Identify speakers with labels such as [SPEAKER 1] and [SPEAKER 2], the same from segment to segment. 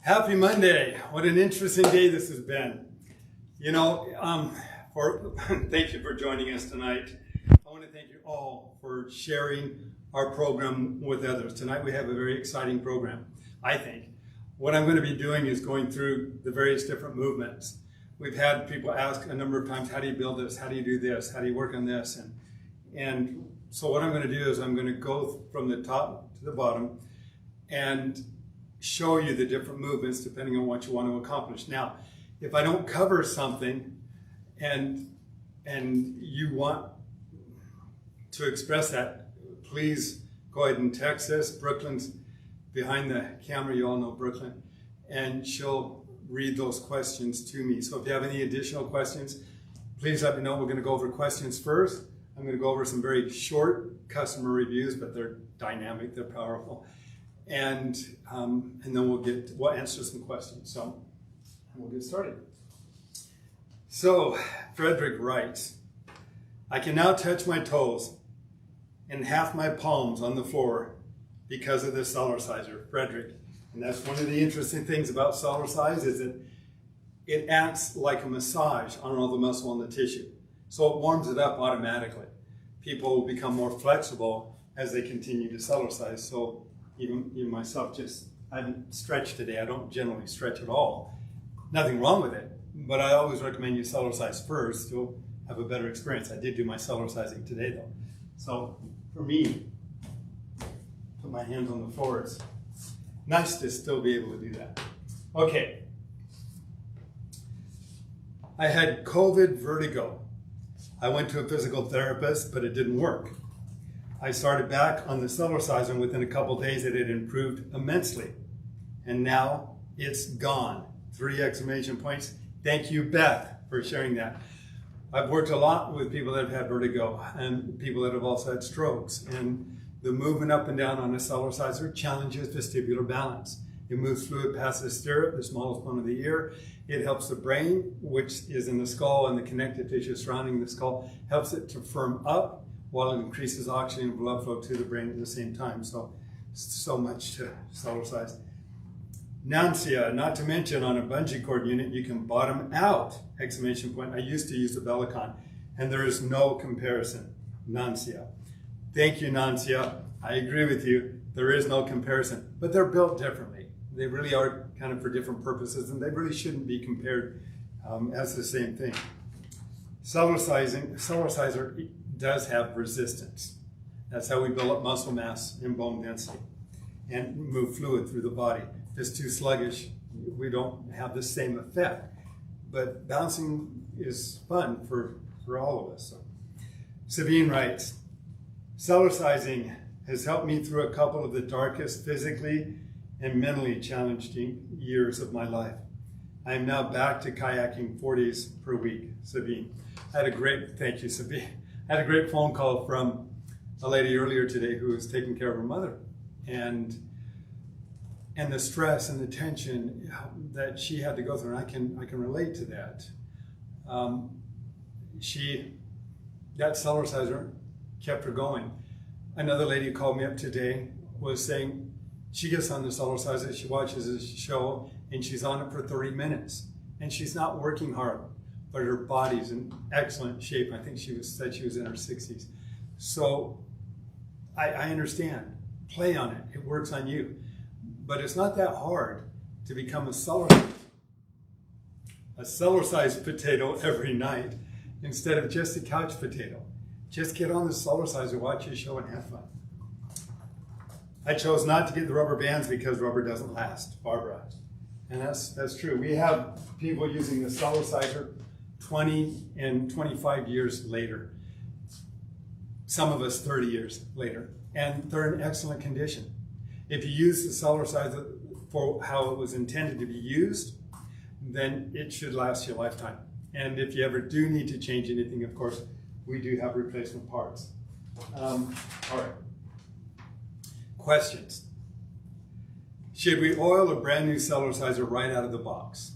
[SPEAKER 1] Happy Monday. What an interesting day this has been. You know, thank you for joining us tonight. I want to thank you all for sharing our program with others. Tonight we have a very exciting program, I think. What I'm going to be doing is going through the various different movements. We've had people ask a number of times, how do you build this? How do you do this? How do you work on this? And so what I'm going to do is I'm going to go from the top to the bottom and show you the different movements depending on what you want to accomplish. Now, if I don't cover something and you want to express that, please go ahead and text us. Brooklyn's behind the camera, you all know Brooklyn, and she'll read those questions to me. So if you have any additional questions, please let me know. We're going to go over questions first. I'm going to go over some very short customer reviews, but they're dynamic, they're powerful. And then we'll answer some questions. So we'll get started. So Frederick writes, I can now touch my toes and half my palms on the floor because of the Cellerciser, Frederick. And that's one of the interesting things about Cellercise is that it acts like a massage on all the muscle and the tissue. So it warms it up automatically. People will become more flexible as they continue to Cellercise. So even myself, I haven't stretched today. I don't generally stretch at all. Nothing wrong with it, but I always recommend you Cellercise first. You'll have a better experience. I did do my Cellercising today though. So for me, put my hands on the floor. It's nice to still be able to do that. Okay. I had COVID vertigo. I went to a physical therapist, but it didn't work. I started back on the Cellerciser, and within a couple of days it had improved immensely. And now it's gone. 3 exclamation points. Thank you, Beth, for sharing that. I've worked a lot with people that have had vertigo and people that have also had strokes. And the movement up and down on a Cellerciser challenges vestibular balance. It moves fluid past the stirrup, the smallest bone of the ear. It helps the brain, which is in the skull and the connective tissue surrounding the skull, helps it to firm up while it increases oxygen and blood flow to the brain at the same time. So much to Cellercise. Nancia, not to mention on a bungee cord unit, you can bottom out, exclamation point. I used to use the Bellicon, and there is no comparison. Nancia. Thank you, Nancia. I agree with you. There is no comparison, but they're built differently. They really are kind of for different purposes, and they really shouldn't be compared as the same thing. Cellerciser does have resistance. That's how we build up muscle mass and bone density and move fluid through the body. If it's too sluggish, we don't have the same effect. But bouncing is fun for all of us. So. Sabine writes, Cellercising has helped me through a couple of the darkest physically and mentally challenging years of my life. I am now back to kayaking 4 days per week, Sabine. Thank you, Sabine. I had a great phone call from a lady earlier today who was taking care of her mother. And the stress and the tension that she had to go through, and I can relate to that. That Cellerciser kept her going. Another lady called me up today, was saying she gets on the Cellerciser, she watches a show, and she's on it for 30 minutes. And she's not working hard, but her body's in excellent shape. I think said she was in her 60s. So I understand. Play on it. It works on you. But it's not that hard to become a Cellercised potato every night instead of just a couch potato. Just get on the Cellerciser, watch a show, and have fun. I chose not to get the rubber bands because rubber doesn't last, Barbara. And that's true. We have people using the Cellerciser 20 and 25 years later. Some of us 30 years later. And they're in excellent condition. If you use the Cellerciser for how it was intended to be used, then it should last your lifetime. And if you ever do need to change anything, of course, we do have replacement parts. All right. Questions. Should we oil a brand new Cellerciser right out of the box?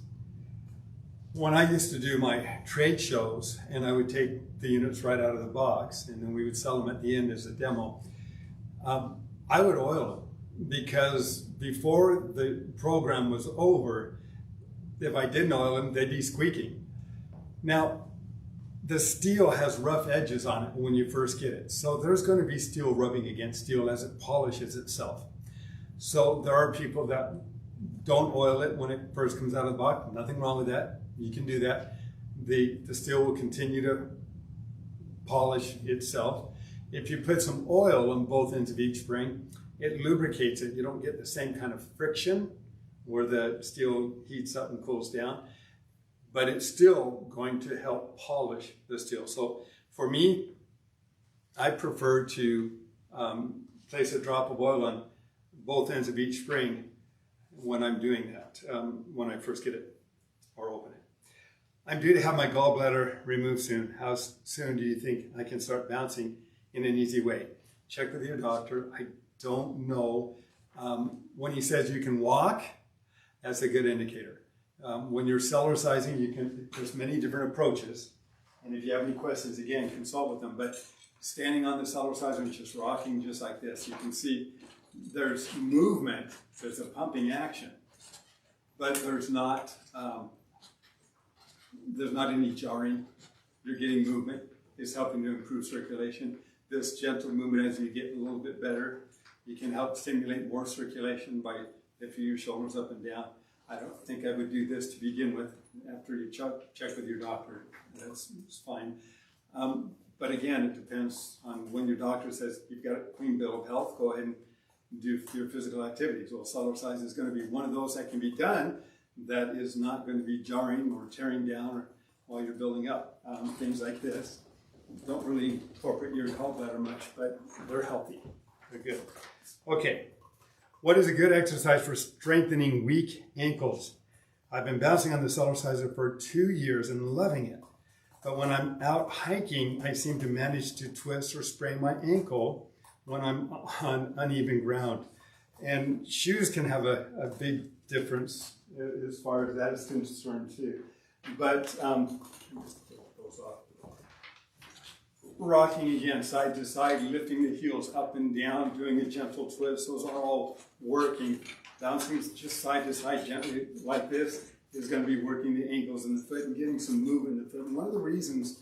[SPEAKER 1] When I used to do my trade shows, and I would take the units right out of the box, and then we would sell them at the end as a demo, I would oil them. because before the program was over, if I didn't oil them, they'd be squeaking. Now, the steel has rough edges on it when you first get it. So there's going to be steel rubbing against steel as it polishes itself. So there are people that don't oil it when it first comes out of the box. Nothing wrong with that. You can do that. The steel will continue to polish itself. If you put some oil on both ends of each spring, it lubricates it. You don't get the same kind of friction where the steel heats up and cools down, but it's still going to help polish the steel. So for me, I prefer to place a drop of oil on both ends of each spring when I'm doing that, when I first get it or open it. I'm due to have my gallbladder removed soon. How soon do you think I can start bouncing in an easy way? Check with your doctor. I don't know. When he says you can walk, that's a good indicator. When you're cellercising, there's many different approaches. And if you have any questions, again, consult with them. But standing on the Cellerciser and just rocking just like this, you can see there's movement, there's a pumping action, but there's not any jarring. You're getting movement. It's helping to improve circulation. This gentle movement as you get a little bit better, you can help stimulate more circulation by lifting your shoulders up and down. I don't think I would do this to begin with. After you check with your doctor, that's fine. But again, it depends on when your doctor says you've got a clean bill of health, go ahead and do your physical activities. Well, Cellercise is going to be one of those that can be done that is not going to be jarring or tearing down or while you're building up. Things like this don't really incorporate your gallbladder much, but they're healthy. They're good. Okay, what is a good exercise for strengthening weak ankles? I've been bouncing on the Cellerciser for 2 years and loving it. But when I'm out hiking, I seem to manage to twist or sprain my ankle when I'm on uneven ground. And shoes can have a big difference as far as that is concerned too. But rocking again, side to side, lifting the heels up and down, doing a gentle twist, those are all working. Bouncing just side to side gently like this is going to be working the ankles and the foot and getting some movement in the foot. And one of the reasons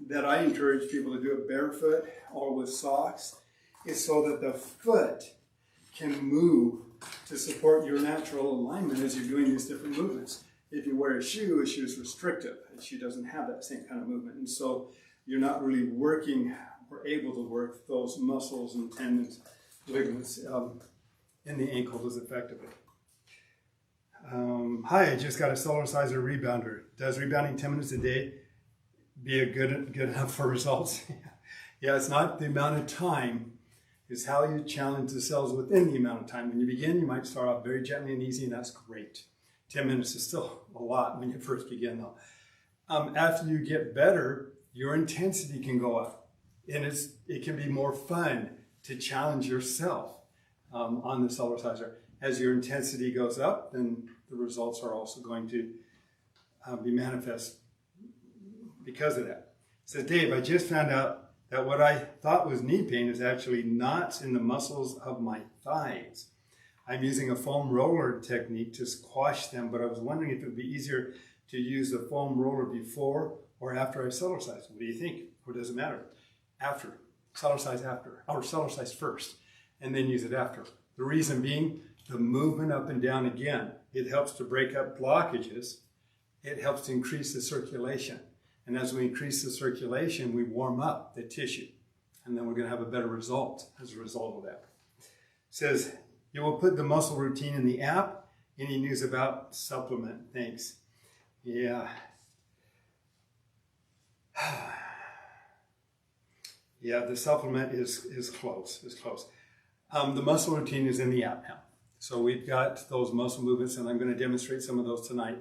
[SPEAKER 1] that I encourage people to do it barefoot or with socks is so that the foot can move to support your natural alignment as you're doing these different movements. If you wear a shoe is restrictive. A shoe doesn't have that same kind of movement. And so you're not really working or able to work those muscles and tendons, ligaments in the ankle as effectively. Hi, I just got a Cellerciser rebounder. Does rebounding 10 minutes a day be good enough for results? Yeah, it's not the amount of time. It's how you challenge the cells within the amount of time. When you begin, you might start off very gently and easy, and that's great. 10 minutes is still a lot when you first begin, though. After you get better, your intensity can go up, and it can be more fun to challenge yourself on the Cellerciser. As your intensity goes up, then the results are also going to be manifest because of that. It says, Dave, I just found out that what I thought was knee pain is actually knots in the muscles of my thighs. I'm using a foam roller technique to squash them, but I was wondering if it would be easier to use the foam roller before or after I Cellercise. What do you think? Or does it matter? After. Cellercise after. Or Cellercise first, and then use it after. The reason being, the movement up and down again. It helps to break up blockages. It helps to increase the circulation. And as we increase the circulation, we warm up the tissue. And then we're going to have a better result as a result of that. It says, you will put the muscle routine in the app. Any news about supplement? Thanks. Yeah. Yeah, the supplement is close. It's close. The muscle routine is in the app now. So we've got those muscle movements, and I'm going to demonstrate some of those tonight.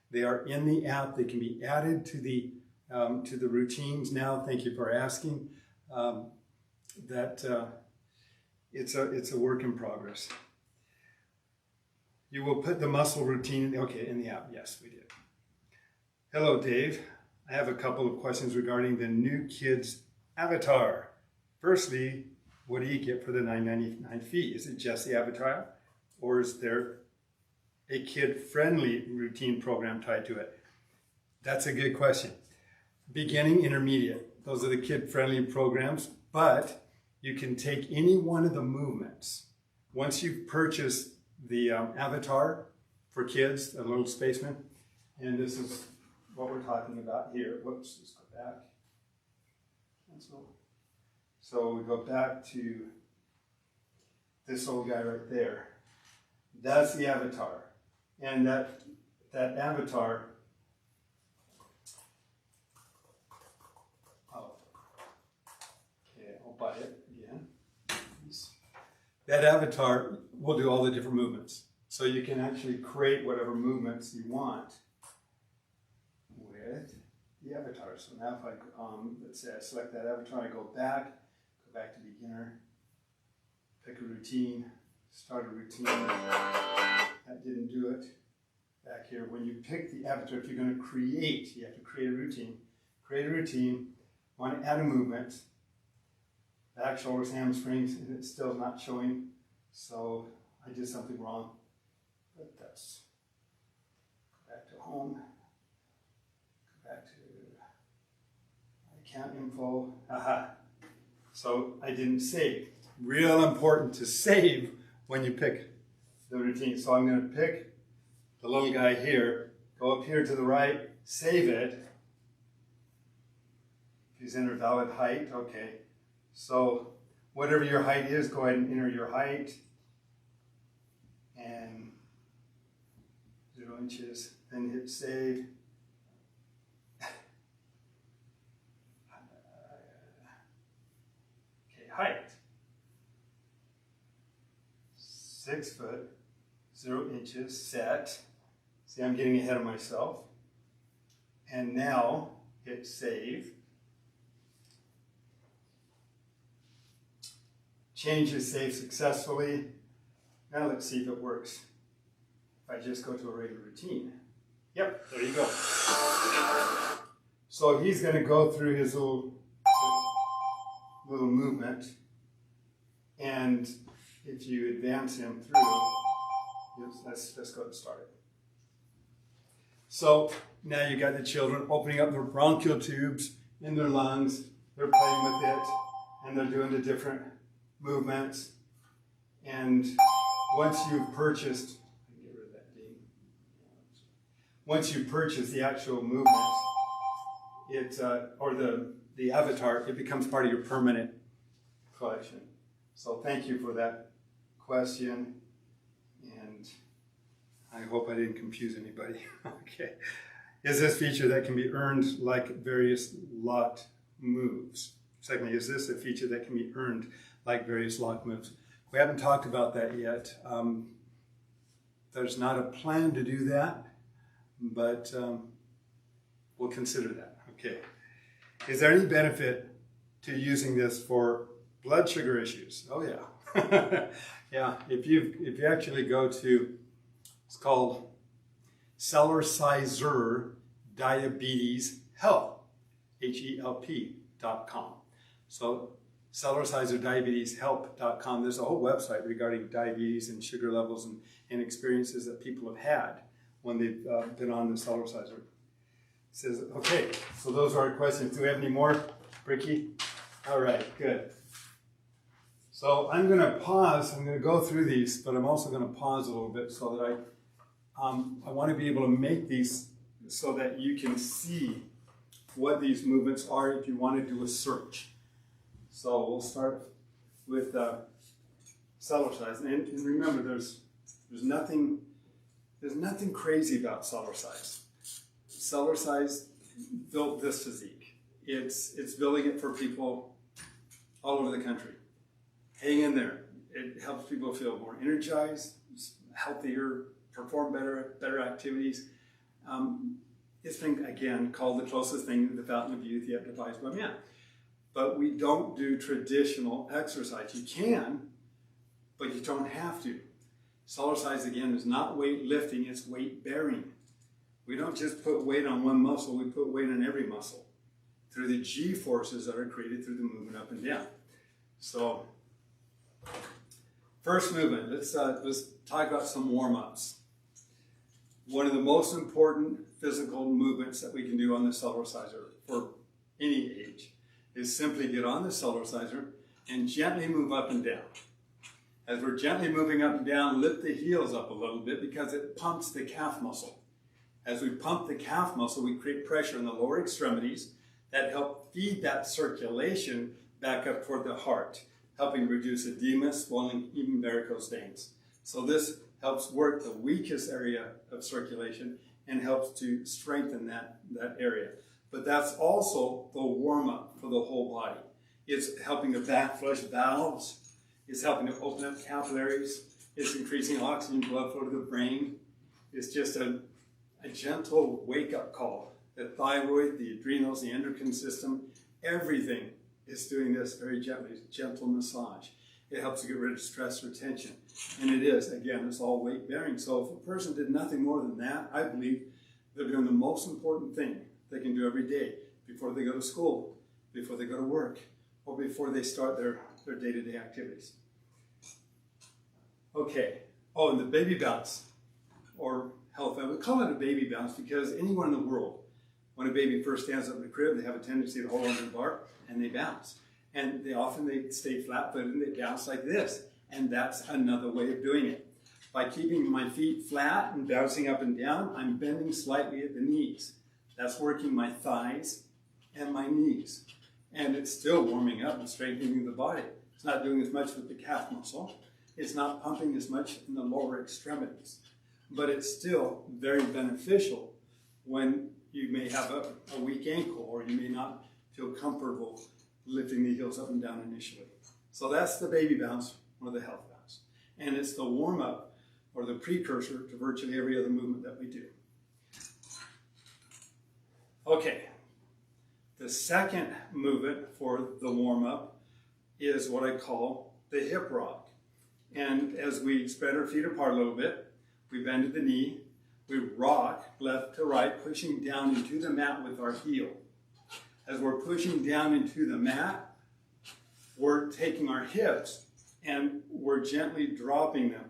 [SPEAKER 1] They are in the app. They can be added to the routines now. Thank you for asking. It's a work in progress. You will put the muscle routine in the app. Yes, we did. Hello, Dave. I have a couple of questions regarding the new kids avatar. Firstly, what do you get for the $9.99 fee? Is it just the avatar, or is there a kid-friendly routine program tied to it? That's a good question. Beginning, intermediate, those are the kid-friendly programs, but you can take any one of the movements. Once you've purchased the avatar for kids, a little spaceman, and this is what we're talking about here. Whoops, let's go back. Cancel. So we go back to this old guy right there. That's the avatar. And that avatar, oh, okay, I'll buy it again. That avatar will do all the different movements. So you can actually create whatever movements you want with the avatar. So now if I, let's say I select that avatar, I go back to beginner, pick a routine, start a routine. That didn't do it. Back here, when you pick the avatar, if you're going to create, you have to create a routine. Create a routine, want to add a movement, back, shoulders, hamstrings, and it's still not showing. So I did something wrong. But that's, go back to home, go back to account info, aha. So I didn't save. Real important to save when you pick the routine. So I'm going to pick the little guy here, go up here to the right, save it. If he's enter valid height, okay. So whatever your height is, go ahead and enter your height. And 0 inches, then hit save. Okay, height. 6 foot, 0 inches, set. See, I'm getting ahead of myself. And now hit save. Change is saved successfully. Now let's see if it works. If I just go to a regular routine. Yep, there you go. So he's going to go through his little movement. And if you advance him through, let's go and start it. So now you got the children opening up their bronchial tubes in their lungs. They're playing with it, and they're doing the different movements. And once you've purchased, get rid of that ding. Once you purchase the actual movements, or the avatar, it becomes part of your permanent collection. So thank you for that question, and I hope I didn't confuse anybody. Okay. Is this feature that can be earned like various locked moves? Secondly, is this a feature that can be earned like various locked moves? We haven't talked about that yet. There's not a plan to do that, but we'll consider that. Okay. Is there any benefit to using this for blood sugar issues? Oh yeah. Yeah, if you actually go to, it's called Cellerciser Diabetes Help, HELP.com. So Cellerciser there's a whole website regarding diabetes and sugar levels and experiences that people have had when they've been on the Cellerciser. It says, okay, so those are our questions. Do we have any more, Ricky? All right, good. So I'm going to pause. I'm going to go through these, but I'm also going to pause a little bit so that I want to be able to make these so that you can see what these movements are if you want to do a search. So we'll start with Cellercise. And remember, there's nothing crazy about Cellercise. Cellercise built this physique. It's building it for people all over the country. Hang in there. It helps people feel more energized, healthier, perform better activities. It's been, again, called the closest thing to the fountain of youth yet devised by man. But we don't do traditional exercise. You can, but you don't have to. Cellercise, again, is not weight lifting, it's weight bearing. We don't just put weight on one muscle, we put weight on every muscle through the G forces that are created through the movement up and down. So First movement, let's talk about some warm-ups. One of the most important physical movements that we can do on the Cellerciser for any age is simply get on the Cellerciser and gently move up and down. As we're gently moving up and down, lift the heels up a little bit because it pumps the calf muscle. As we pump the calf muscle, we create pressure in the lower extremities that help feed that circulation back up toward the heart, helping reduce edema, swelling, even varicose veins. So this helps work the weakest area of circulation and helps to strengthen that area. But that's also the warm-up for the whole body. It's helping to backflush valves. It's helping to open up capillaries. It's increasing oxygen blood flow to the brain. It's just a gentle wake-up call. The thyroid, the adrenals, the endocrine system, everything is doing this very gently, gentle massage. It helps to get rid of stress or tension. And it is, again, it's all weight-bearing. So if a person did nothing more than that, I believe they're doing the most important thing they can do every day before they go to school, before they go to work, or before they start their day-to-day activities. Okay. Oh, and the baby bounce, or health. I would call it a baby bounce because anyone in the world, when a baby first stands up in the crib, they have a tendency to hold on to the bar and they bounce. And they stay flat-footed and they bounce like this. And that's another way of doing it. By keeping my feet flat and bouncing up and down, I'm bending slightly at the knees. That's working my thighs and my knees. And it's still warming up and strengthening the body. It's not doing as much with the calf muscle. It's not pumping as much in the lower extremities. But it's still very beneficial when you may have a weak ankle or you may not feel comfortable lifting the heels up and down initially. So that's the baby bounce or the health bounce. And it's the warm-up or the precursor to virtually every other movement that we do. Okay, the second movement for the warm-up is what I call the hip rock. And as we spread our feet apart a little bit, we bend at the knee, we rock left to right, pushing down into the mat with our heel. As we're pushing down into the mat, we're taking our hips and we're gently dropping them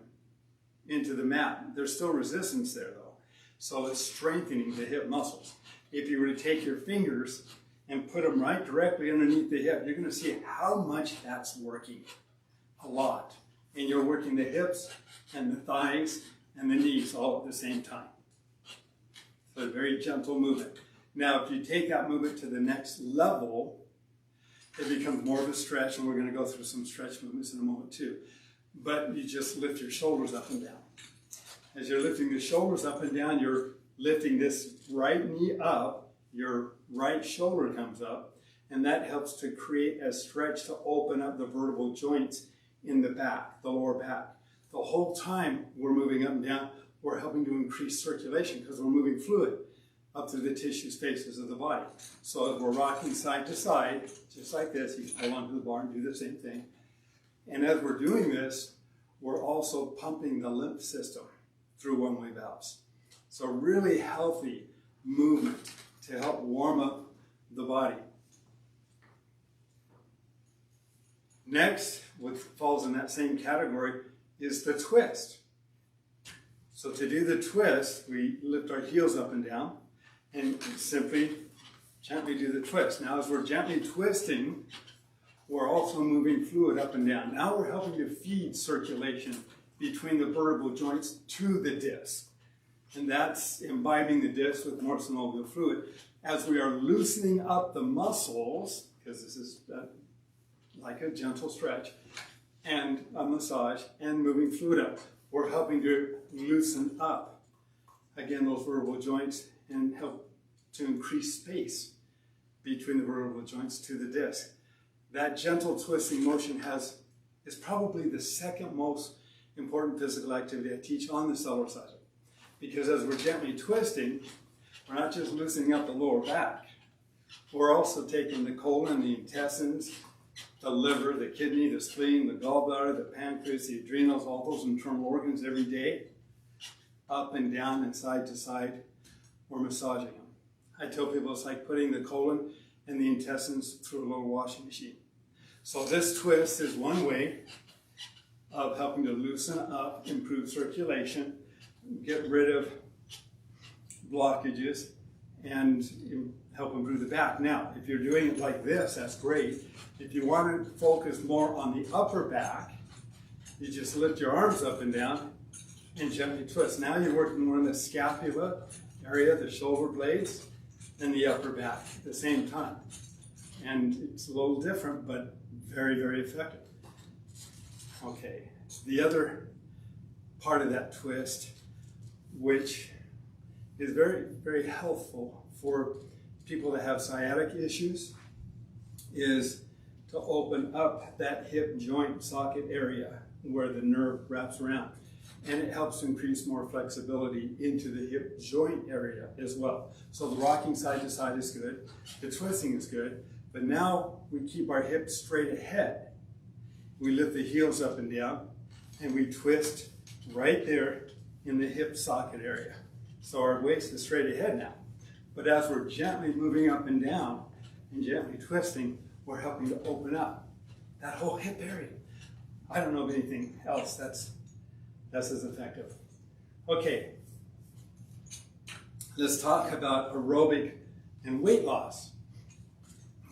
[SPEAKER 1] into the mat. There's still resistance there though, so it's strengthening the hip muscles. If you were to take your fingers and put them right directly underneath the hip, you're going to see how much that's working. A lot. And you're working the hips and the thighs and the knees all at the same time. So a very gentle movement. Now, if you take that movement to the next level, it becomes more of a stretch, and we're going to go through some stretch movements in a moment too. But you just lift your shoulders up and down. As you're lifting the shoulders up and down, you're lifting this right knee up, your right shoulder comes up, and that helps to create a stretch to open up the vertebral joints in the back, the lower back. The whole time we're moving up and down, we're helping to increase circulation because we're moving fluid up through the tissue spaces of the body. So as we're rocking side to side, just like this, you can hold onto the bar and do the same thing. And as we're doing this, we're also pumping the lymph system through one-way valves. So really healthy movement to help warm up the body. Next, what falls in that same category is the twist. So to do the twist, we lift our heels up and down and simply gently do the twist. Now as we're gently twisting, we're also moving fluid up and down. Now we're helping to feed circulation between the vertebral joints to the disc. And that's imbibing the disc with more synovial fluid. As we are loosening up the muscles, because this is like a gentle stretch, and a massage, and moving fluid up, we're helping to loosen up, again, those vertebral joints and help to increase space between the vertebral joints to the disc. That gentle twisting motion is probably the second most important physical activity I teach on the Cellerciser. Because as we're gently twisting, we're not just loosening up the lower back, we're also taking the colon, the intestines, the liver, the kidney, the spleen, the gallbladder, the pancreas, the adrenals, all those internal organs every day, up and down and side to side, we're massaging them. I tell people it's like putting the colon and the intestines through a little washing machine. So this twist is one way of helping to loosen up, improve circulation, get rid of blockages, and help improve the back. Now, if you're doing it like this, that's great. If you want to focus more on the upper back, you just lift your arms up and down and gently twist. Now you're working more in the scapula area, the shoulder blades, and the upper back at the same time. And it's a little different, but very, very effective. Okay, the other part of that twist, which is very, very helpful for people that have sciatic issues, is to open up that hip joint socket area where the nerve wraps around. And it helps to increase more flexibility into the hip joint area as well. So the rocking side to side is good, the twisting is good, but now we keep our hips straight ahead. We lift the heels up and down, and we twist right there in the hip socket area. So our waist is straight ahead now. But as we're gently moving up and down and gently twisting, we're helping to open up that whole hip area. I don't know of anything else that's as effective. Okay, let's talk about aerobic and weight loss.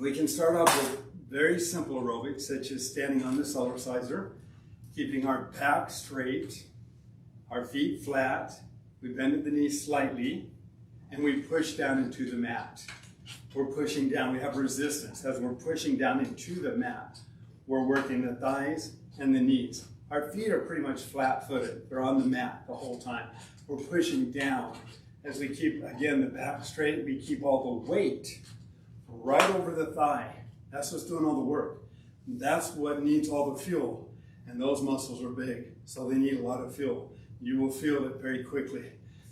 [SPEAKER 1] We can start off with very simple aerobics, such as standing on the Cellerciser, keeping our back straight, our feet flat, we bend at the knees slightly, and we push down into the mat. We're pushing down, we have resistance. As we're pushing down into the mat, we're working the thighs and the knees. Our feet are pretty much flat-footed. They're on the mat the whole time. We're pushing down. As we keep, again, the back straight, we keep all the weight right over the thigh. That's what's doing all the work. That's what needs all the fuel. And those muscles are big, so they need a lot of fuel. You will feel it very quickly.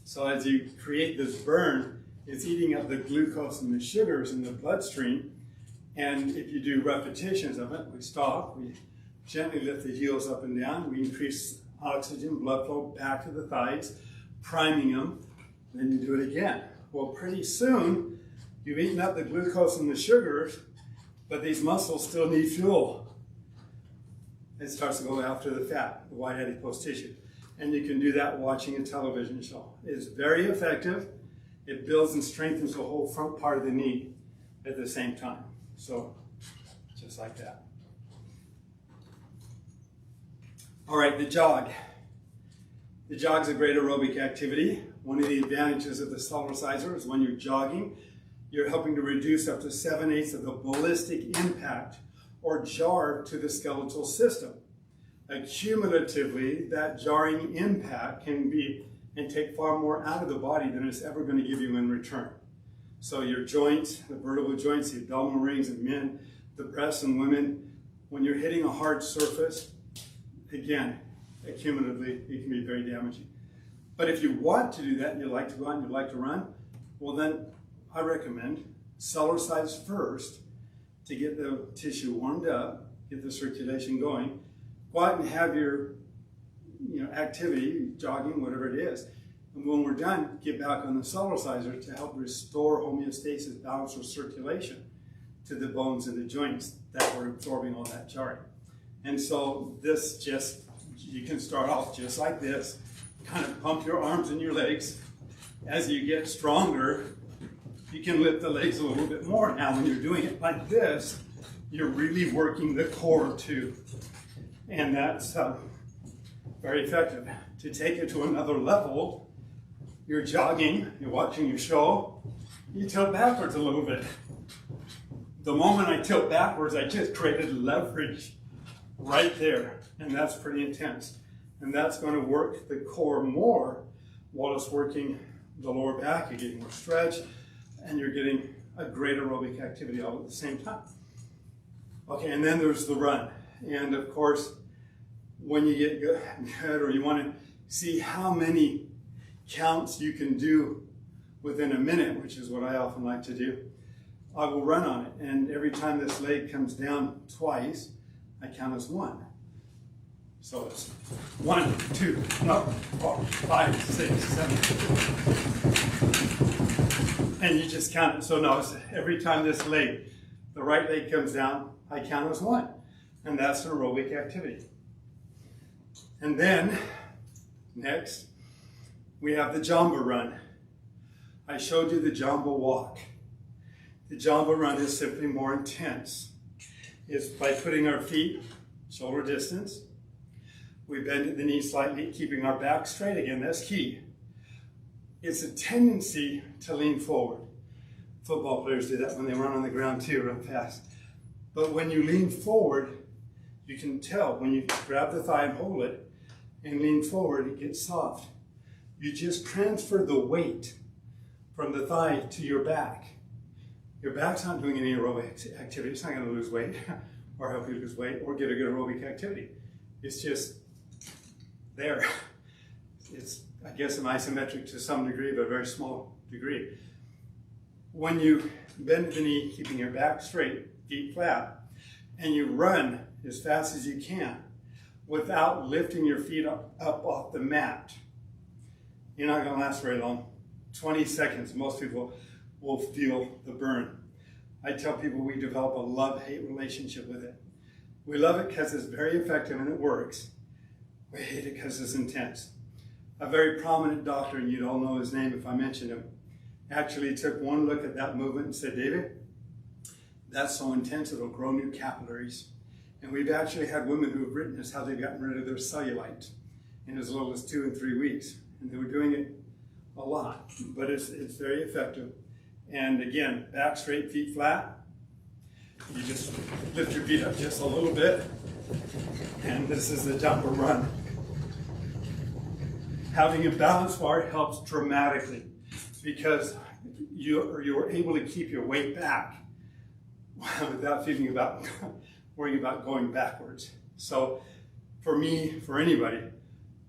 [SPEAKER 1] So as you create this burn, it's eating up the glucose and the sugars in the bloodstream. And if you do repetitions of it, we stop, we gently lift the heels up and down, we increase oxygen, blood flow back to the thighs, priming them, then you do it again. Well, pretty soon, you've eaten up the glucose and the sugars, but these muscles still need fuel. It starts to go after the fat, the white adipose tissue. And you can do that watching a television show. It's very effective. It builds and strengthens the whole front part of the knee at the same time. So, just like that. All right, the jog. The jog's a great aerobic activity. One of the advantages of the Cellerciser is when you're jogging, you're helping to reduce up to 7/8 of the ballistic impact or jar to the skeletal system. Cumulatively, that jarring impact can be and take far more out of the body than it's ever going to give you in return. So your joints, the vertebral joints, the abdominal rings in men, the breasts in women, when you're hitting a hard surface, again, cumulatively, it can be very damaging. But if you want to do that and you like to go out and you like to run, well then I recommend Cellercise first to get the tissue warmed up, get the circulation going. Go out and have your activity, jogging, whatever it is. And when we're done, get back on the Cellerciser to help restore homeostasis, balance, or circulation to the bones and the joints that were absorbing all that jarring. And so this just, you can start off just like this, kind of pump your arms and your legs. As you get stronger, you can lift the legs a little bit more. Now when you're doing it like this, you're really working the core too. And that's very effective. To take it to another level, you're jogging, you're watching your show, you tilt backwards a little bit. The moment I tilt backwards, I just created leverage right there, and that's pretty intense. And that's going to work the core more while it's working the lower back. You're getting more stretch, and you're getting a great aerobic activity all at the same time. Okay, and then there's the run. And of course, when you get good or you want to see how many counts you can do within a minute, which is what I often like to do, I will run on it. And every time this leg comes down twice, I count as 1. So it's 1, 2, 4, 5, 6, 7. And you just count it. So notice every time this leg, the right leg comes down, I count as 1. And that's an aerobic activity. And then, next, we have the Jamba run. I showed you the Jamba walk. The Jamba run is simply more intense. It's by putting our feet shoulder distance. We bend at the knee slightly, keeping our back straight. Again, that's key. It's a tendency to lean forward. Football players do that when they run on the ground too, real fast. But when you lean forward, you can tell when you grab the thigh and hold it and lean forward, it gets soft. You just transfer the weight from the thigh to your back. Your back's not doing any aerobic activity. It's not going to lose weight or help you lose weight or get a good aerobic activity. It's just there. It's, I guess, an isometric to some degree, but a very small degree. When you bend the knee, keeping your back straight, feet flat, and you run as fast as you can without lifting your feet up off the mat, you're not going to last very long. 20 seconds, most people will feel the burn. I tell people we develop a love-hate relationship with it. We love it because it's very effective and it works. We hate it because it's intense. A very prominent doctor, and you'd all know his name if I mentioned him, actually took one look at that movement and said, David, that's so intense it'll grow new capillaries. And we've actually had women who have written us how they've gotten rid of their cellulite in as little as 2 and 3 weeks. And they were doing it a lot, but it's very effective. And again, back straight, feet flat. You just lift your feet up just a little bit. And this is the Jamba run. Having a balance bar helps dramatically because you're able to keep your weight back without worrying about going backwards. So for me, for anybody,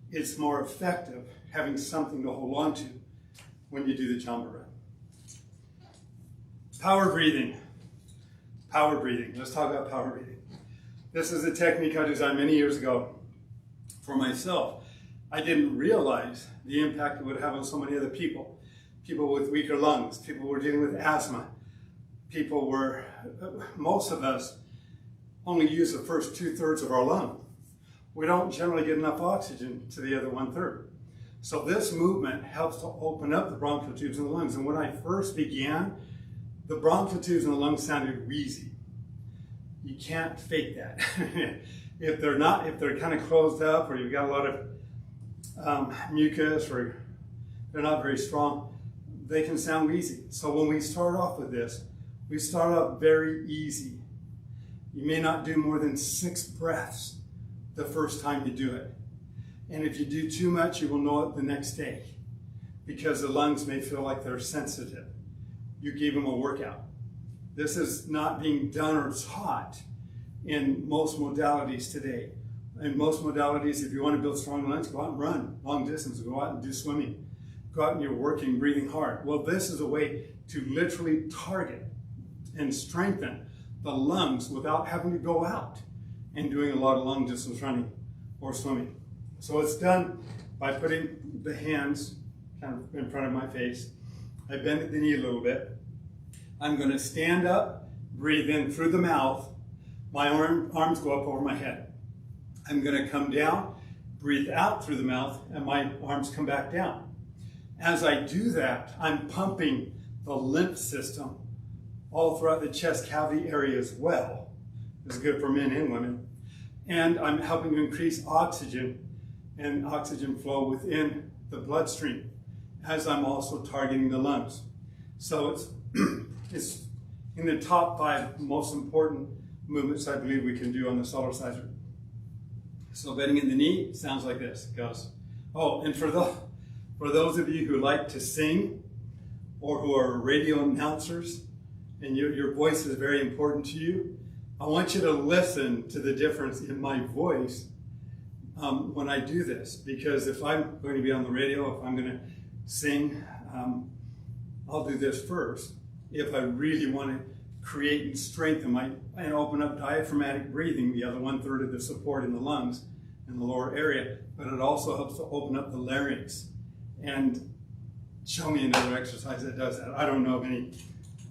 [SPEAKER 1] it's more effective having something to hold on to when you do the Jamba run. Power breathing. Power breathing. Let's talk about power breathing. This is a technique I designed many years ago for myself. I didn't realize the impact it would have on so many other people. People with weaker lungs, people who were dealing with asthma. Most of us only use the first 2/3 of our lung. We don't generally get enough oxygen to the other 1/3. So this movement helps to open up the bronchial tubes in the lungs. And when I first began, the bronchial tubes in the lungs sounded wheezy. You can't fake that. If they're kind of closed up or you've got a lot of mucus or they're not very strong, they can sound wheezy. So when we start off with this, we start off very easy. You may not do more than 6 breaths the first time you do it. And if you do too much, you will know it the next day because the lungs may feel like they're sensitive. You gave them a workout. This is not being done or taught in most modalities today. In most modalities, if you want to build strong lungs, go out and run long distance, go out and do swimming. Go out and you're working, breathing hard. Well, this is a way to literally target and strengthen the lungs without having to go out and doing a lot of long distance running or swimming. So it's done by putting the hands kind of in front of my face. I bend at the knee a little bit. I'm going to stand up, breathe in through the mouth. My arms go up over my head. I'm going to come down, breathe out through the mouth, and my arms come back down. As I do that, I'm pumping the lymph system all throughout the chest cavity area as well. It's good for men and women. And I'm helping to increase oxygen and oxygen flow within the bloodstream as I'm also targeting the lungs. So it's in the top 5 most important movements I believe we can do on the Cellerciser. So bending in the knee sounds like this. It goes. Oh, and for those of you who like to sing or who are radio announcers and your voice is very important to you, I want you to listen to the difference in my voice when I do this, because if I'm going to be on the radio, if I'm going to sing, I'll do this first. If I really want to create and strengthen and open up diaphragmatic breathing, the other 1/3 of the support in the lungs in the lower area, but it also helps to open up the larynx. And show me another exercise that does that. I don't know of any,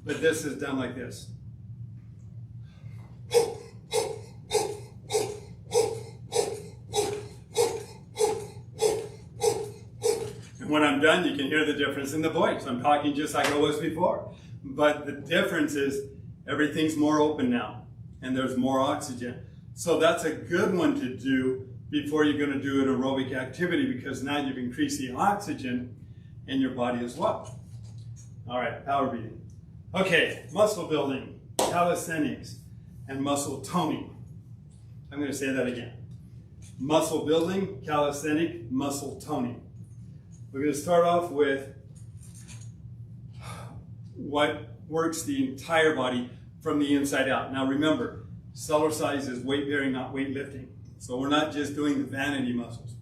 [SPEAKER 1] but this is done like this. I'm done, you can hear the difference in the voice. I'm talking just like I was before. But the difference is everything's more open now and there's more oxygen. So that's a good one to do before you're going to do an aerobic activity, because now you've increased the oxygen in your body as well. All right, power beating. Okay, muscle building, calisthenics, and muscle toning. I'm going to say that again. Muscle building, calisthenic, muscle toning. We're going to start off with what works the entire body from the inside out. Now remember, Cellercise is weight bearing, not weightlifting. So we're not just doing the vanity muscles.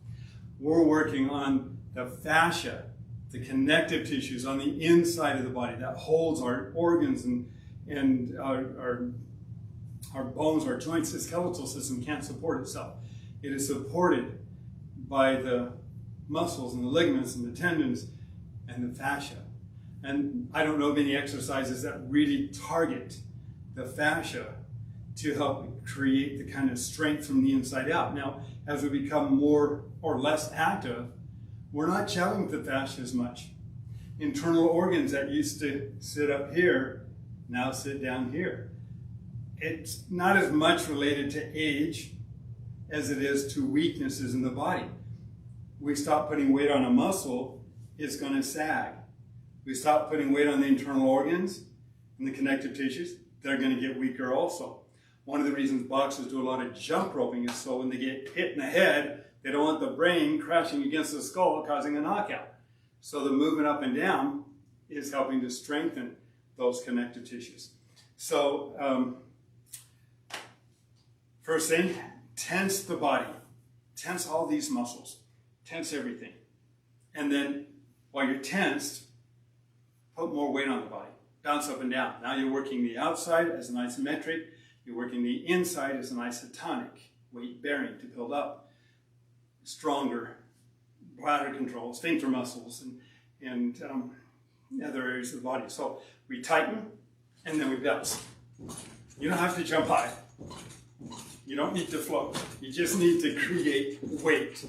[SPEAKER 1] We're working on the fascia, the connective tissues on the inside of the body that holds our organs and our bones, our joints. The skeletal system can't support itself. It is supported by the muscles and the ligaments and the tendons and the fascia. And I don't know of any exercises that really target the fascia to help create the kind of strength from the inside out. Now, as we become more or less active, we're not challenging the fascia as much. Internal organs that used to sit up here now sit down here. It's not as much related to age as it is to weaknesses in the body. We stop putting weight on a muscle, it's going to sag. We stop putting weight on the internal organs and the connective tissues, they're going to get weaker also. One of the reasons boxers do a lot of jump roping is so when they get hit in the head, they don't want the brain crashing against the skull, causing a knockout. So the movement up and down is helping to strengthen those connective tissues. So first thing, tense the body. Tense all these muscles. Tense everything. And then while you're tensed, put more weight on the body. Bounce up and down. Now you're working the outside as an isometric. You're working the inside as an isotonic, weight bearing to build up stronger bladder control, sphincter muscles, and other areas of the body. So we tighten and then we bounce. You don't have to jump high. You don't need to float. You just need to create weight.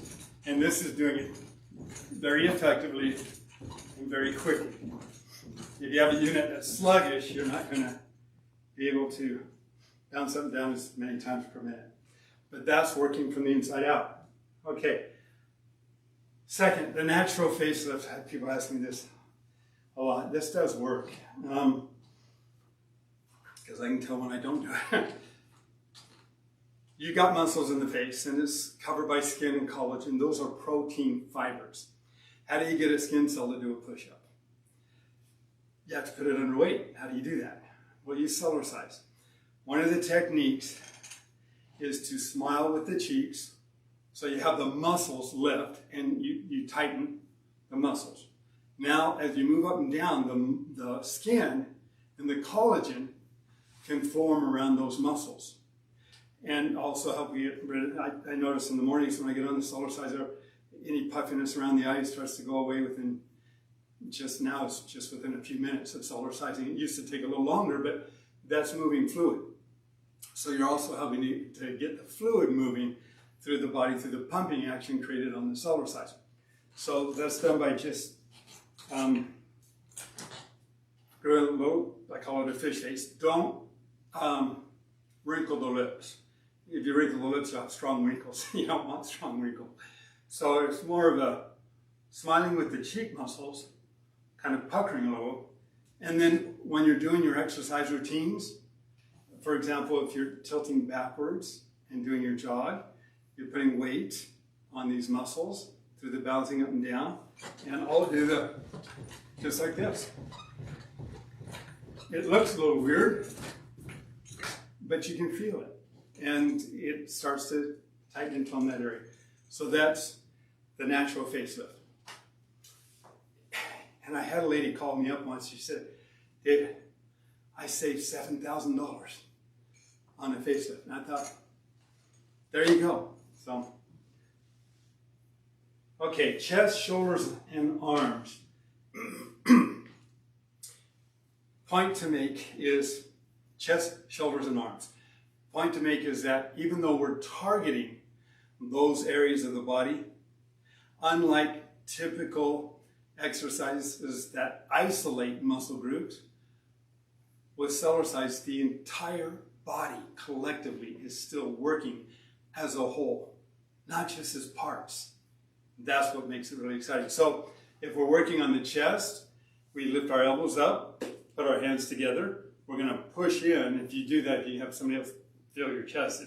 [SPEAKER 1] And this is doing it very effectively and very quickly. If you have a unit that's sluggish, you're not going to be able to bounce up and down as many times per minute. But that's working from the inside out. Okay. Second, the natural facelift. People ask me this a lot. This does work. Because I can tell when I don't do it. You got muscles in the face and it's covered by skin and collagen. Those are protein fibers. How do you get a skin cell to do a push-up? You have to put it under weight. How do you do that? Well, you Cellercise. One of the techniques is to smile with the cheeks. So you have the muscles lift and you tighten the muscles. Now, as you move up and down, the skin and the collagen can form around those muscles. And also help you get rid of, I notice in the mornings when I get on the Cellerciser, any puffiness around the eyes starts to go away within, just now it's just within a few minutes of Cellercising. It used to take a little longer, but that's moving fluid. So you're also helping to get the fluid moving through the body through the pumping action created on the Cellerciser. So that's done by just doing a little, I call it a fish face. Don't wrinkle the lips. If you wrinkle the lips, you have strong wrinkles. You don't want strong wrinkles. So it's more of a smiling with the cheek muscles, kind of puckering a little. And then when you're doing your exercise routines, for example, if you're tilting backwards and doing your jog, you're putting weight on these muscles through the bouncing up and down. And I'll do just like this. It looks a little weird, but you can feel it. And it starts to tighten and tone that area. So that's the natural facelift. And I had a lady call me up once. She said, Dave, I saved $7,000 on a facelift. And I thought, there you go. So, okay, chest, shoulders, and arms. Point to make is chest, shoulders, and arms. Point to make is that even though we're targeting those areas of the body, unlike typical exercises that isolate muscle groups. With Cellercise, the entire body collectively is still working as a whole, not just as parts. That's what makes it really exciting. So if we're working on the chest, we lift our elbows up, put our hands together. We're going to push in. If you do that, if you have somebody else feel your chest,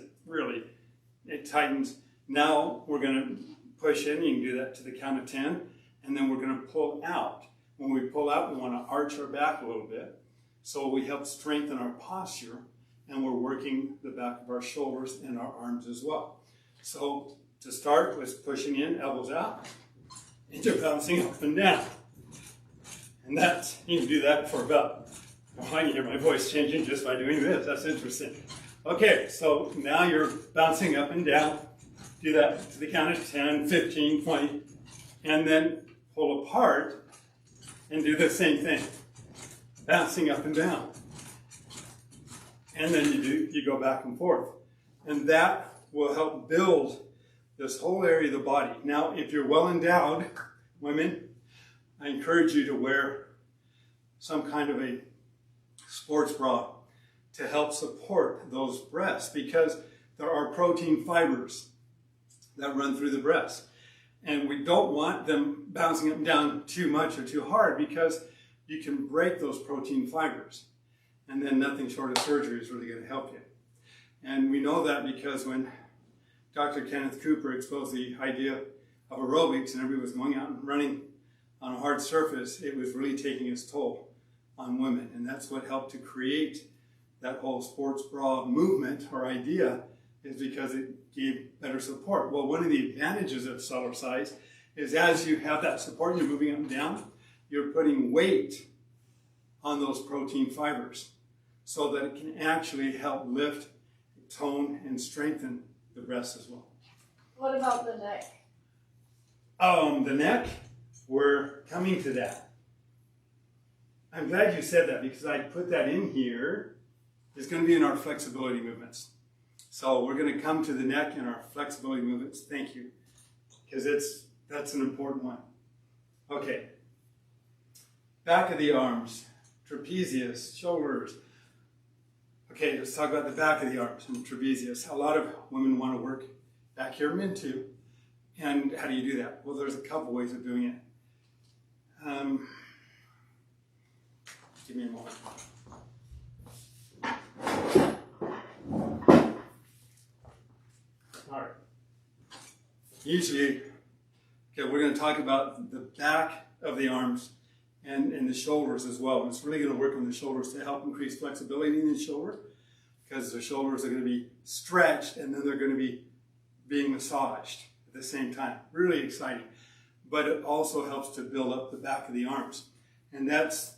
[SPEAKER 1] it tightens. Now we're going to push in. You can do that to the count of 10. And then we're going to pull out. When we pull out, we want to arch our back a little bit. So we help strengthen our posture. And we're working the back of our shoulders and our arms as well. So to start with pushing in, elbows out, and you're bouncing up and down. And you can do that for about, I can hear my voice changing just by doing this. That's interesting. Okay, so now you're bouncing up and down. Do that to the count of 10, 15, 20, and then pull apart and do the same thing. Bouncing up and down. And then you go back and forth. And that will help build this whole area of the body. Now, if you're well endowed, women, I encourage you to wear some kind of a sports bra to help support those breasts, because there are protein fibers that run through the breast. And we don't want them bouncing up and down too much or too hard, because you can break those protein fibers. And then nothing short of surgery is really going to help you. And we know that because when Dr. Kenneth Cooper exposed the idea of aerobics and everybody was going out and running on a hard surface, it was really taking its toll on women. And that's what helped to create that whole sports bra movement or idea, is because it gave better support. Well, one of the advantages of Cellercise is as you have that support and you're moving up and down, you're putting weight on those protein fibers so that it can actually help lift, tone, and strengthen the breast as well.
[SPEAKER 2] What about the neck?
[SPEAKER 1] The neck, we're coming to that. I'm glad you said that, because I put that in here. It's going to be in our flexibility movements. So we're going to come to the neck and our flexibility movements. Thank you, because that's an important one. Okay. Back of the arms, trapezius, shoulders. Okay, let's talk about the back of the arms and trapezius. A lot of women want to work back here, men too. And how do you do that? Well, there's a couple ways of doing it. Give me a moment. All right. Usually, okay, we're going to talk about the back of the arms and the shoulders as well. And it's really going to work on the shoulders to help increase flexibility in the shoulder, because the shoulders are going to be stretched and then they're going to be being massaged at the same time. Really exciting. But it also helps to build up the back of the arms. And that's,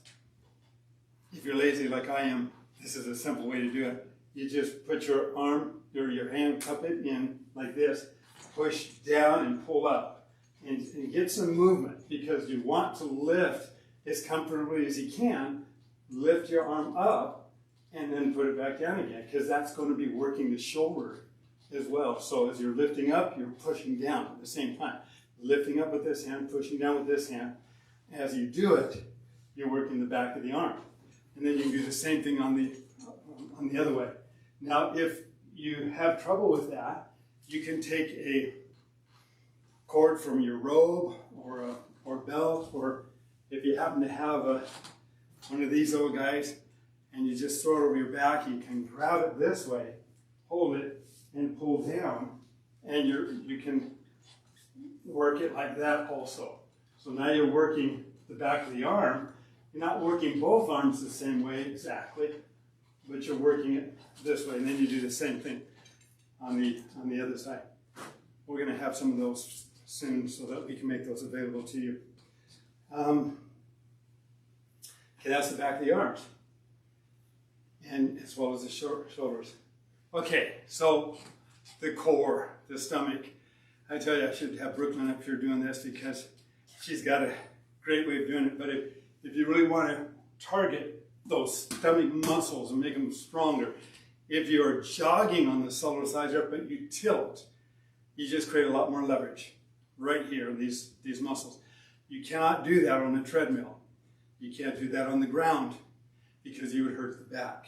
[SPEAKER 1] if you're lazy like I am, this is a simple way to do it. You just put your arm or your hand, cup it in like this, push down and pull up, and get some movement, because you want to lift as comfortably as you can. Lift your arm up and then put it back down again, because that's going to be working the shoulder as well. So as you're lifting up, you're pushing down at the same time. Lifting up with this hand, pushing down with this hand. As you do it, you're working the back of the arm. And then you can do the same thing on the other way. Now, if you have trouble with that, you can take a cord from your robe or belt, or if you happen to have one of these little guys, and you just throw it over your back, you can grab it this way, hold it, and pull down, and you can work it like that also. So now you're working the back of the arm. You're not working both arms the same way exactly, but you're working it this way, and then you do the same thing on the other side. We're going to have some of those soon so that we can make those available to you. Okay, that's the back of the arms, and as well as the shoulders. Okay, so the core, the stomach. I tell you, I should have Brooklyn up here doing this, because she's got a great way of doing it. But if you really want to target those stomach muscles and make them stronger, if you're jogging on the Cellerciser but you tilt, you just create a lot more leverage right here, these muscles. You cannot do that on a treadmill. You can't do that on the ground because you would hurt the back.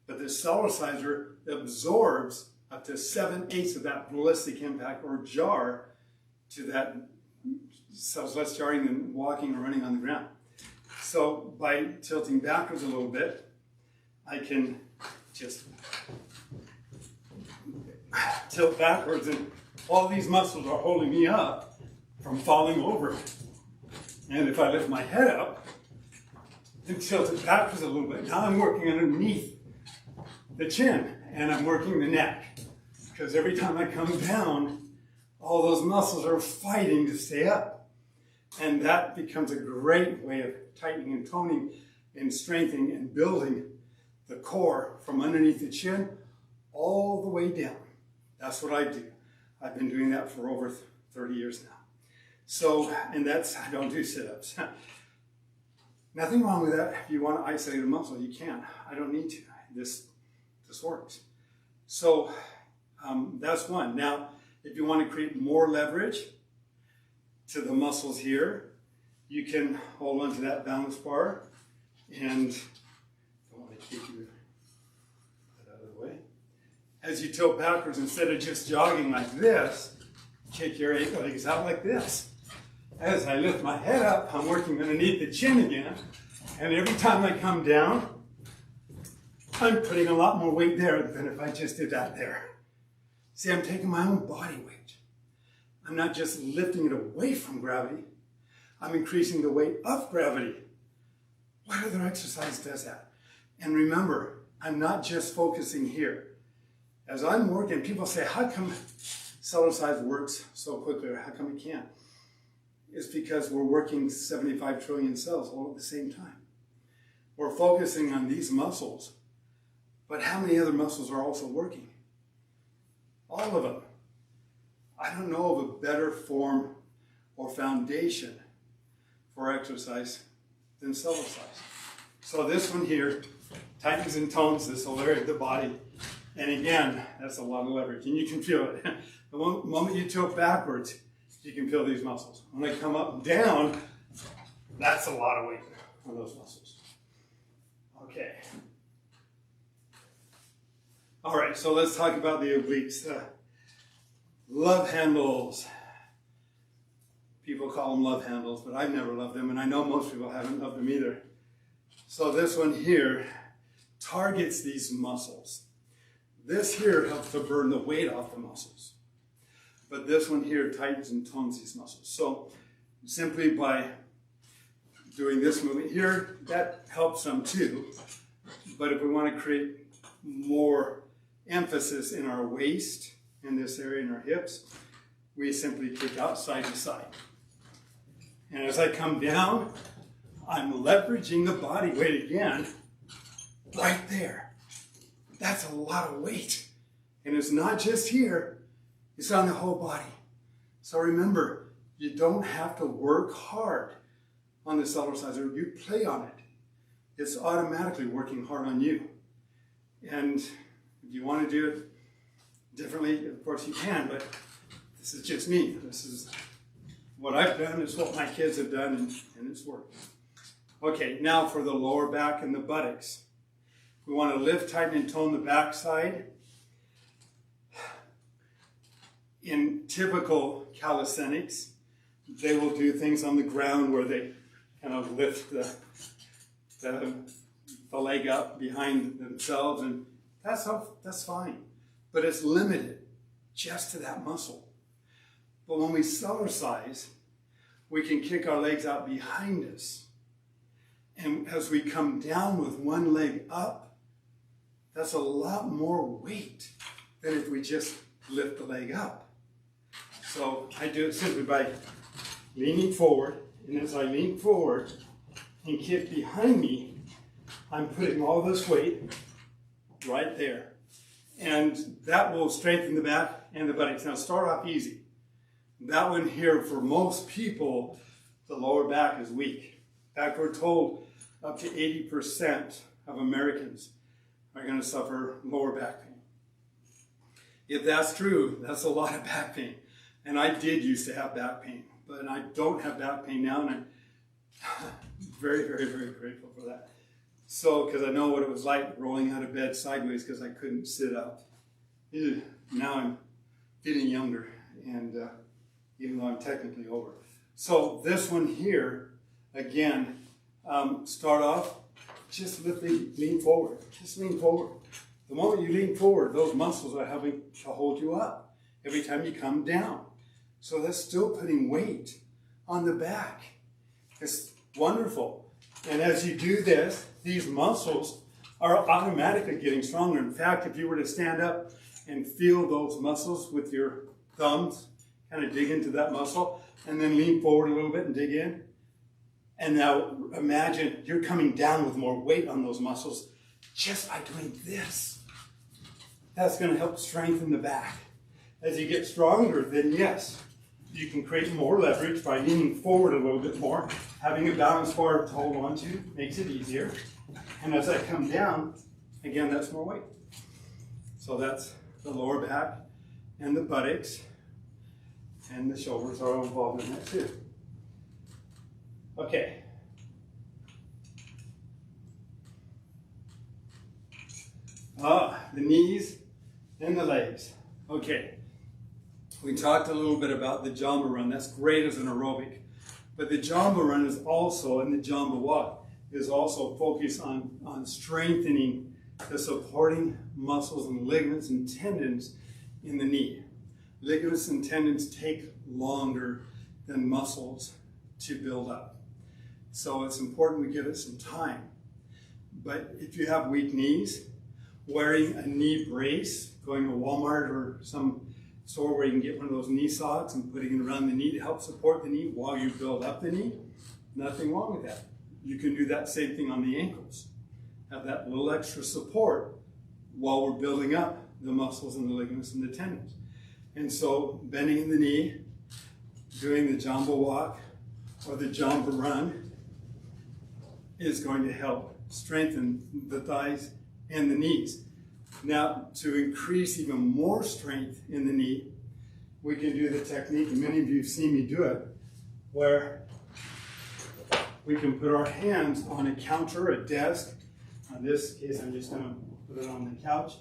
[SPEAKER 1] But the Cellerciser absorbs up to 7/8 of that ballistic impact or jar to that, so it's less jarring than walking or running on the ground. So by tilting backwards a little bit, I can just tilt backwards and all these muscles are holding me up from falling over. And if I lift my head up and tilt it backwards a little bit, now I'm working underneath the chin and I'm working the neck. Because every time I come down, all those muscles are fighting to stay up. And that becomes a great way of tightening and toning and strengthening and building the core from underneath the chin all the way down. That's what I do. I've been doing that for over 30 years now. So, and that's, I don't do sit-ups. Nothing wrong with that. If you want to isolate a muscle, you can. I don't need to. This works. So, that's one. Now, if you want to create more leverage to the muscles here, you can hold onto that balance bar and I want to keep you out of the way. As you tilt backwards, instead of just jogging like this, kick your legs out like this. As I lift my head up, I'm working underneath the chin again, and every time I come down, I'm putting a lot more weight there than if I just did that there. See, I'm taking my own body weight. I'm not just lifting it away from gravity, I'm increasing the weight of gravity. What other exercise does that? And remember, I'm not just focusing here. As I'm working, people say, how come Cellercise works so quickly, or how come it can't? It's because we're working 75 trillion cells all at the same time. We're focusing on these muscles, but how many other muscles are also working? All of them. I don't know of a better form or foundation for exercise than Cellercise. So this one here tightens and tones this whole area of the body. And again, that's a lot of leverage, and you can feel it. The moment you tilt backwards, you can feel these muscles. When they come up and down, that's a lot of weight on those muscles. Okay. All right, so let's talk about the obliques. Love handles. People call them love handles, but I've never loved them, and I know most people haven't loved them either. So this one here targets these muscles. This here helps to burn the weight off the muscles. But this one here tightens and tones these muscles. So simply by doing this movement here, that helps them too. But if we want to create more emphasis in our waist, in this area, in our hips, we simply kick out side to side. And as I come down, I'm leveraging the body weight again, right there. That's a lot of weight. And it's not just here, it's on the whole body. So remember, you don't have to work hard on the Cellerciser. You play on it. It's automatically working hard on you. And if you want to do it differently, of course you can, but this is just me. This is what I've done, it's what my kids have done, and it's worked. Okay, now for the lower back and the buttocks. We want to lift, tighten, and tone the back side. In typical calisthenics, they will do things on the ground where they kind of lift the leg up behind themselves, and that's fine. But it's limited just to that muscle. But when we Cellercise, we can kick our legs out behind us. And as we come down with one leg up, that's a lot more weight than if we just lift the leg up. So I do it simply by leaning forward, and as I lean forward and kick behind me, I'm putting all this weight right there. And that will strengthen the back and the buttocks. Now start off easy. That one here, for most people, the lower back is weak. In fact, we're told up to 80% of Americans are going to suffer lower back pain. If that's true, that's a lot of back pain. And I did used to have back pain but I don't have back pain now, and I'm very, very, very grateful for that. So, because I know what it was like rolling out of bed sideways because I couldn't sit up. Ew. Now I'm feeling younger, and even though I'm technically over. So this one here, again, start off, just lean forward. Just lean forward. The moment you lean forward, those muscles are having to hold you up every time you come down. So that's still putting weight on the back. It's wonderful. And as you do this, these muscles are automatically getting stronger. In fact, if you were to stand up and feel those muscles with your thumbs, kind of dig into that muscle, and then lean forward a little bit and dig in. And now imagine you're coming down with more weight on those muscles just by doing this. That's going to help strengthen the back. As you get stronger, then yes, you can create more leverage by leaning forward a little bit more. Having a balance bar to hold on to makes it easier. And as I come down, again, that's more weight. So that's the lower back and the buttocks. And the shoulders are involved in that too. Okay. The knees and the legs. Okay. We talked a little bit about the Jamba run. That's great as an aerobic. But the Jamba run is also, and the Jamba walk, is also focused on strengthening the supporting muscles and ligaments and tendons in the knee. Ligaments and tendons take longer than muscles to build up. So it's important we give it some time. But if you have weak knees, wearing a knee brace, going to Walmart or some store where you can get one of those knee socks and putting it around the knee to help support the knee while you build up the knee, nothing wrong with that. You can do that same thing on the ankles. Have that little extra support while we're building up the muscles and the ligaments and the tendons. And so bending in the knee, doing the Jamba walk or the Jamba run is going to help strengthen the thighs and the knees. Now, to increase even more strength in the knee, we can do the technique, and many of you have seen me do it, where we can put our hands on a counter, a desk. In this case, I'm just going to put it on the couch.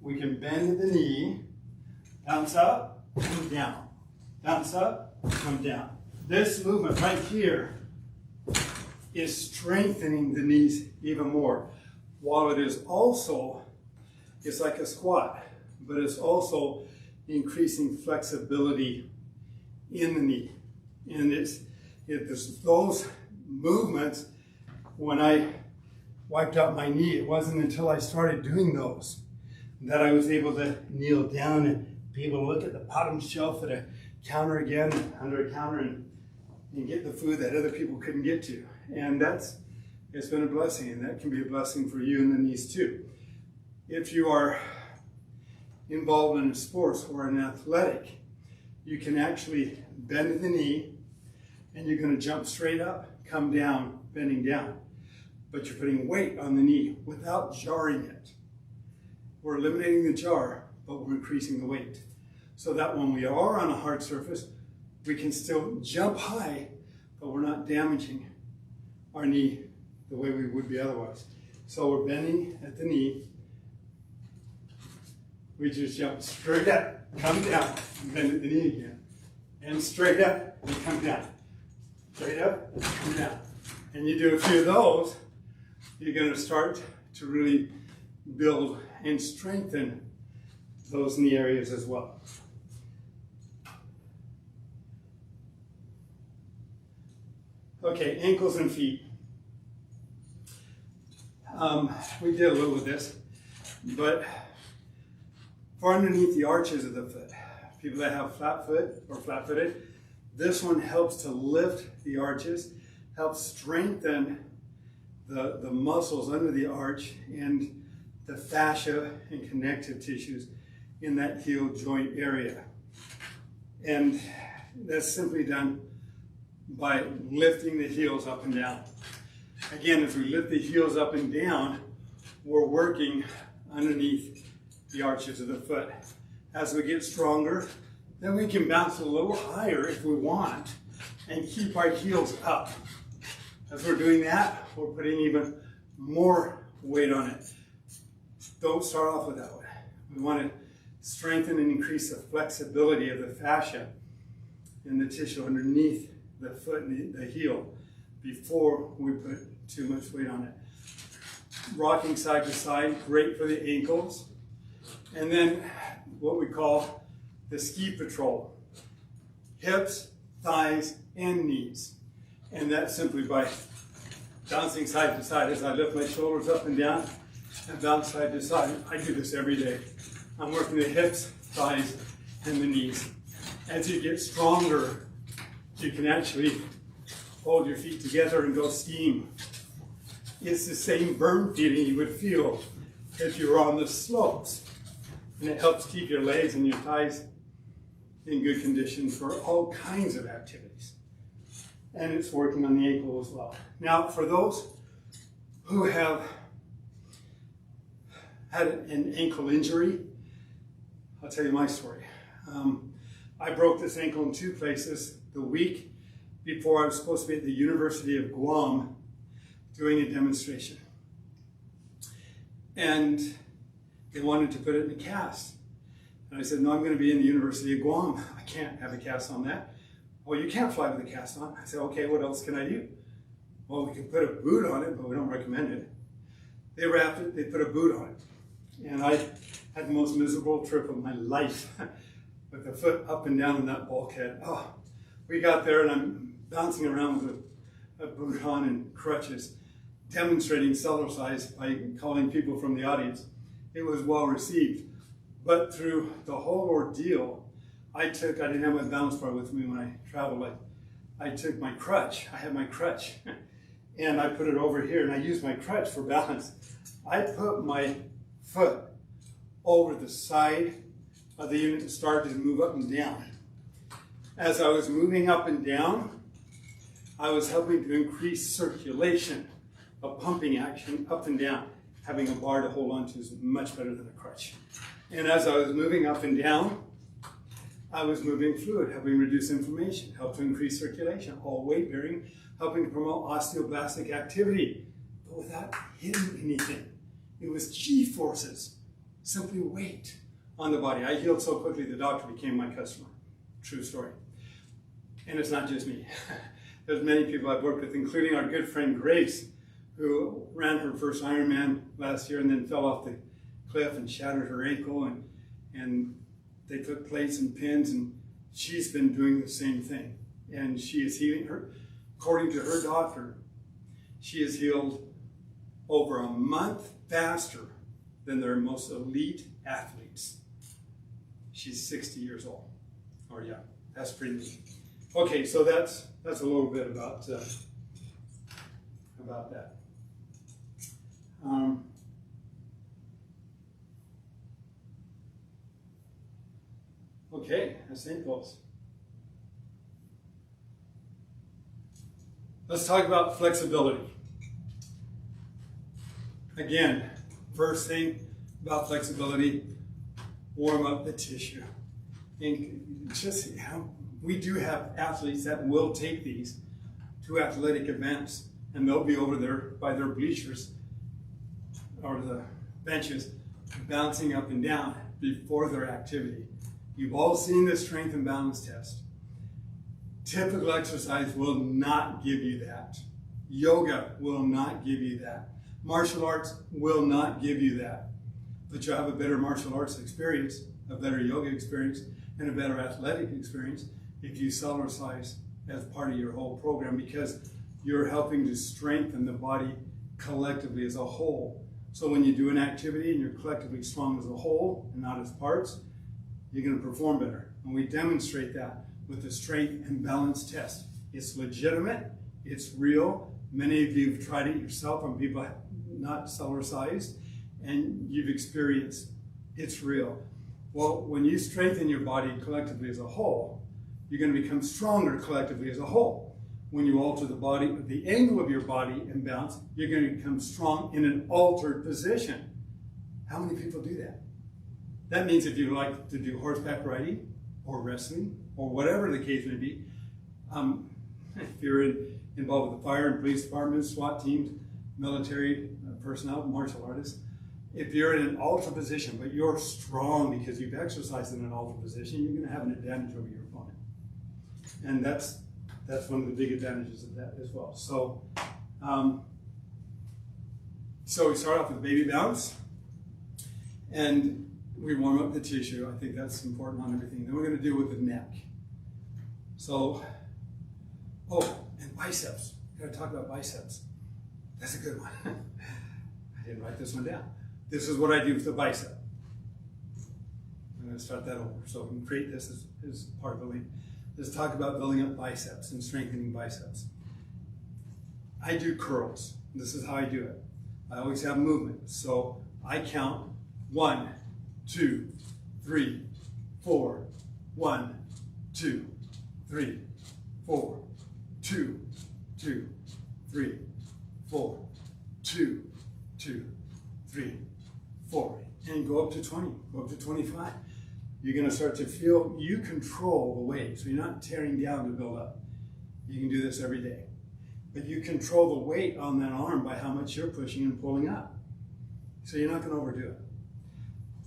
[SPEAKER 1] We can bend the knee, bounce up, come down. Bounce up, come down. This movement right here is strengthening the knees even more. While it is also, it's like a squat, but it's also increasing flexibility in the knee. And it's those movements, when I wiped out my knee, it wasn't until I started doing those that I was able to kneel down and be able to look at the bottom shelf at a counter again, under a counter, and get the food that other people couldn't get to. And it's been a blessing, and that can be a blessing for you in the knees too. If you are involved in sports or an athletic, you can actually bend the knee, and you're going to jump straight up, come down, bending down. But you're putting weight on the knee without jarring it. We're eliminating the jar, but we're increasing the weight. So that when we are on a hard surface, we can still jump high, but we're not damaging our knee the way we would be otherwise. So we're bending at the knee. We just jump straight up, come down, and bend at the knee again. And straight up, and come down. Straight up, and come down. And you do a few of those, you're going to start to really build and strengthen those knee areas as well. Okay, ankles and feet. We did a little of this, but for underneath the arches of the foot, people that have flat foot or flat-footed, this one helps to lift the arches, helps strengthen the muscles under the arch and the fascia and connective tissues in that heel joint area. And that's simply done by lifting the heels up and down. Again, as we lift the heels up and down, we're working underneath the arches of the foot. As we get stronger, then we can bounce a little higher if we want, and keep our heels up. As we're doing that, we're putting even more weight on it. Don't start off with that one. We want to strengthen and increase the flexibility of the fascia and the tissue underneath the foot and the heel before we put too much weight on it. Rocking side to side, great for the ankles. And then what we call the ski patrol. Hips, thighs, and knees. And that's simply by bouncing side to side as I lift my shoulders up and down and bounce side to side. I do this every day. I'm working the hips, thighs, and the knees. As you get stronger, you can actually hold your feet together and go skiing. It's the same burn feeling you would feel if you were on the slopes. And it helps keep your legs and your thighs in good condition for all kinds of activities. And it's working on the ankle as well. Now, for those who have had an ankle injury, I'll tell you my story. I broke this ankle in two places the week before I was supposed to be at the University of Guam doing a demonstration. And they wanted to put it in a cast. And I said, no, I'm going to be in the University of Guam. I can't have a cast on that. Well, you can't fly with a cast on. I said, okay, what else can I do? Well, we can put a boot on it, but we don't recommend it. They wrapped it, they put a boot on it. And I had the most miserable trip of my life with the foot up and down in that bulkhead. Oh, we got there and I'm bouncing around with a boot on and crutches, demonstrating Cellercise by calling people from the audience. It was well received. But through the whole ordeal, I didn't have my balance bar with me when I traveled. I took my crutch, I had my crutch, and I put it over here, and I used my crutch for balance. I put my foot over the side of the unit and started to move up and down. As I was moving up and down, I was helping to increase circulation, a pumping action up and down. Having a bar to hold on to is much better than a crutch. And as I was moving up and down, I was moving fluid, helping reduce inflammation, help to increase circulation, all weight bearing, helping to promote osteoblastic activity, but without hitting anything. It was G-forces, simply weight on the body. I healed so quickly the doctor became my customer. True story. And it's not just me. There's many people I've worked with, including our good friend Grace, who ran her first Ironman last year and then fell off the cliff and shattered her ankle, and they took plates and pins, and she's been doing the same thing. And she is healing her. According to her doctor, she is healed over a month faster than their most elite athletes. She's 60 years old. Or yeah, that's pretty neat. Okay, so that's a little bit about that. Okay, that's ankles. Let's talk about flexibility. Again, first thing about flexibility, warm up the tissue. And just, we do have athletes that will take these to athletic events, and they'll be over there by their bleachers or the benches bouncing up and down before their activity. You've all seen the strength and balance test. Typical exercise will not give you that. Yoga will not give you that. Martial arts will not give you that. But you'll have a better martial arts experience, a better yoga experience, and a better athletic experience if you Cellercise as part of your whole program, because you're helping to strengthen the body collectively as a whole. So when you do an activity and you're collectively strong as a whole and not as parts, you're going to perform better. And we demonstrate that with the strength and balance test. It's legitimate, it's real. Many of you have tried it yourself on people not Cellercised, and you've experienced it's real. Well, when you strengthen your body collectively as a whole, you're going to become stronger collectively as a whole. When you alter the body, the angle of your body and bounce, you're going to become strong in an altered position. How many people do that? That means if you like to do horseback riding or wrestling or whatever the case may be, if you're involved with the fire and police departments, SWAT teams, military personnel, martial artists, if you're in an altar position, but you're strong because you've exercised in an altar position, you're going to have an advantage over your opponent. And that's one of the big advantages of that as well. So, so we start off with baby bounce, and we warm up the tissue. I think that's important on everything. Then we're going to deal with the neck. So, and biceps. We've got to talk about biceps. That's a good one. I didn't write this one down. This is what I do with the bicep. I'm going to start that over. So we can create this as part of the link. Let's talk about building up biceps and strengthening biceps. I do curls. This is how I do it. I always have movement. So I count 1, 2, 3, 4, 1, 2, 3, 4, 2, 2, 3, 4, 2, 2, 3, 4, and go up to 20, go up to 25. You're going to start to feel you control the weight, so you're not tearing down to build up. You can do this every day. But you control the weight on that arm by how much you're pushing and pulling up. So you're not going to overdo it.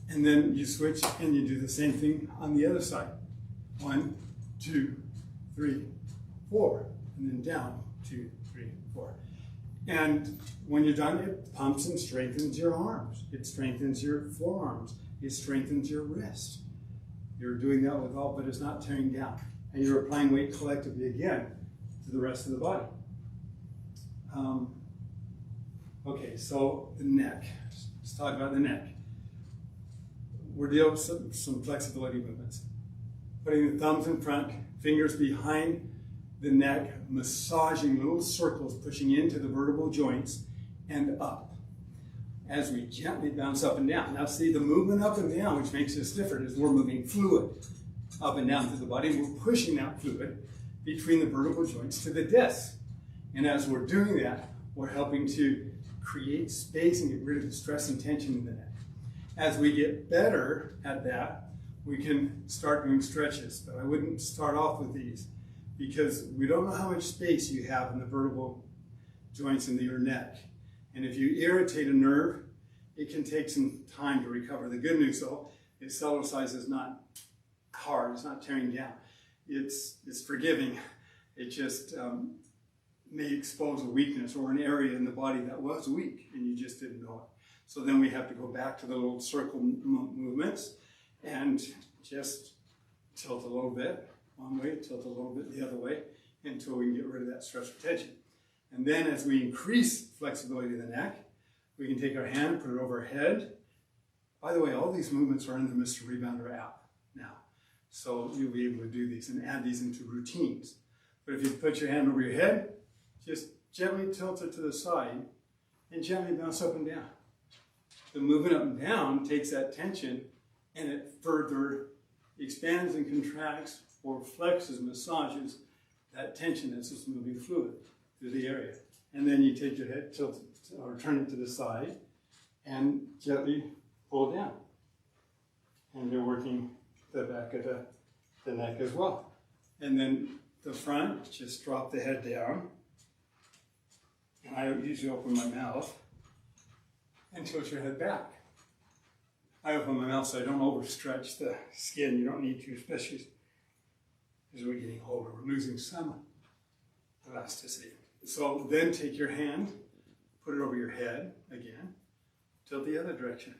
[SPEAKER 1] And then you switch and you do the same thing on the other side. 1, 2, 3, 4, and then down, 2, 3, 4. And when you're done, it pumps and strengthens your arms. It strengthens your forearms. It strengthens your wrist. You're doing that with all, but it's not tearing down. And you're applying weight collectively again to the rest of the body. Okay, so the neck. Let's talk about the neck. We're dealing with some flexibility movements. Putting the thumbs in front, fingers behind the neck, massaging little circles, pushing into the vertebral joints and up as we gently bounce up and down. Now see, the movement up and down, which makes this different, is we're moving fluid up and down through the body. We're pushing that fluid between the vertebral joints to the disc. And as we're doing that, we're helping to create space and get rid of the stress and tension in the neck. As we get better at that, we can start doing stretches, but I wouldn't start off with these because we don't know how much space you have in the vertebral joints in your neck. And if you irritate a nerve, it can take some time to recover. The good news though, is Cellercise is not hard, it's not tearing down. It's forgiving. It just may expose a weakness or an area in the body that was weak and you just didn't know it. So then we have to go back to the little circle movements and just tilt a little bit one way, tilt a little bit the other way until we can get rid of that stress or tension. And then as we increase flexibility of the neck, we can take our hand, put it over our head. By the way, all these movements are in the Mr. Rebounder app now. So you'll be able to do these and add these into routines. But if you put your hand over your head, just gently tilt it to the side and gently bounce up and down. The movement up and down takes that tension and it further expands and contracts or flexes, massages that tension that's just moving fluid through the area. And then you take your head, tilt it, or turn it to the side and gently pull down. And you're working the back of the neck as well. And then the front, just drop the head down. And I usually open my mouth and tilt your head back. I open my mouth so I don't overstretch the skin. You don't need to, especially as we're getting older. We're losing some elasticity. So then take your hand, put it over your head again, tilt the other direction,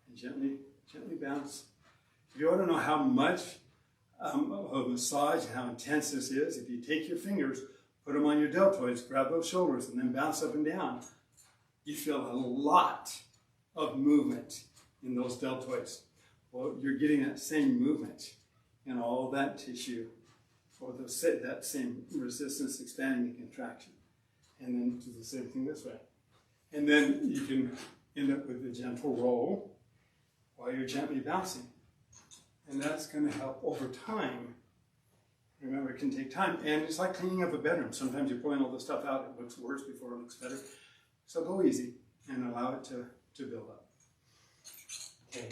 [SPEAKER 1] and gently bounce. If you want to know how much of a massage and how intense this is, if you take your fingers, put them on your deltoids, grab those shoulders, and then bounce up and down, you feel a lot of movement in those deltoids. Well, you're getting that same movement in all that tissue, or that same resistance, expanding and contraction. And then do the same thing this way. And then you can end up with a gentle roll while you're gently bouncing. And that's going to help over time. Remember, it can take time. And it's like cleaning up a bedroom. Sometimes you're pulling all the stuff out, it looks worse before it looks better. So go easy and allow it to build up. Okay.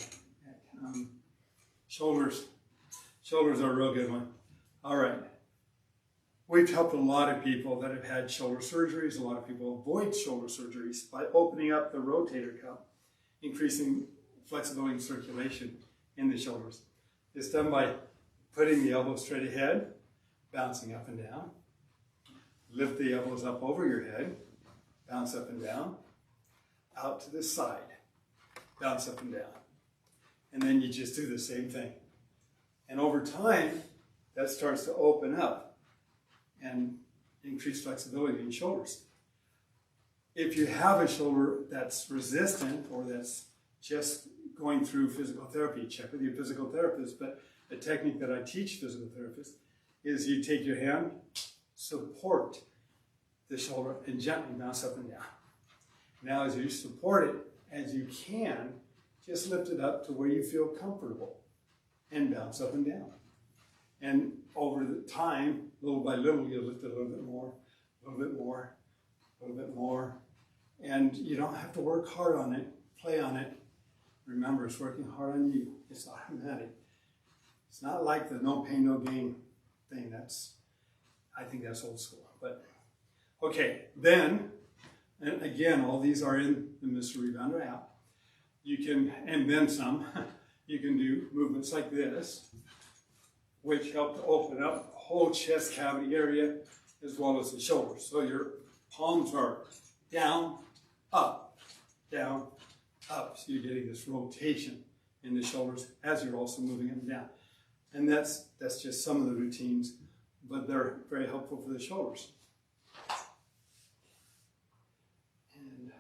[SPEAKER 1] Shoulders. Shoulders are a real good one. All right. We've helped a lot of people that have had shoulder surgeries. A lot of people avoid shoulder surgeries by opening up the rotator cuff, increasing flexibility and circulation in the shoulders. It's done by putting the elbows straight ahead, bouncing up and down. Lift the elbows up over your head, bounce up and down, out to the side, bounce up and down. And then you just do the same thing. And over time, that starts to open up and increase flexibility in shoulders. If you have a shoulder that's resistant or that's just going through physical therapy, check with your physical therapist. But a technique that I teach physical therapists is you take your hand, support the shoulder, and gently bounce up and down. Now, as you support it, as you can, just lift it up to where you feel comfortable and bounce up and down. And over the time, little by little, you'll lift it a little bit more, a little bit more, a little bit more. And you don't have to work hard on it, play on it. Remember, it's working hard on you. It's automatic. It's not like the no pain, no gain thing. I think that's old school. But okay, then, and again, all these are in the Mr. Rebounder app. You can, and then some, you can do movements like this, which help to open up the whole chest cavity area as well as the shoulders. So your palms are down, up, down, up. So you're getting this rotation in the shoulders as you're also moving up and down. And that's just some of the routines, but they're very helpful for the shoulders. And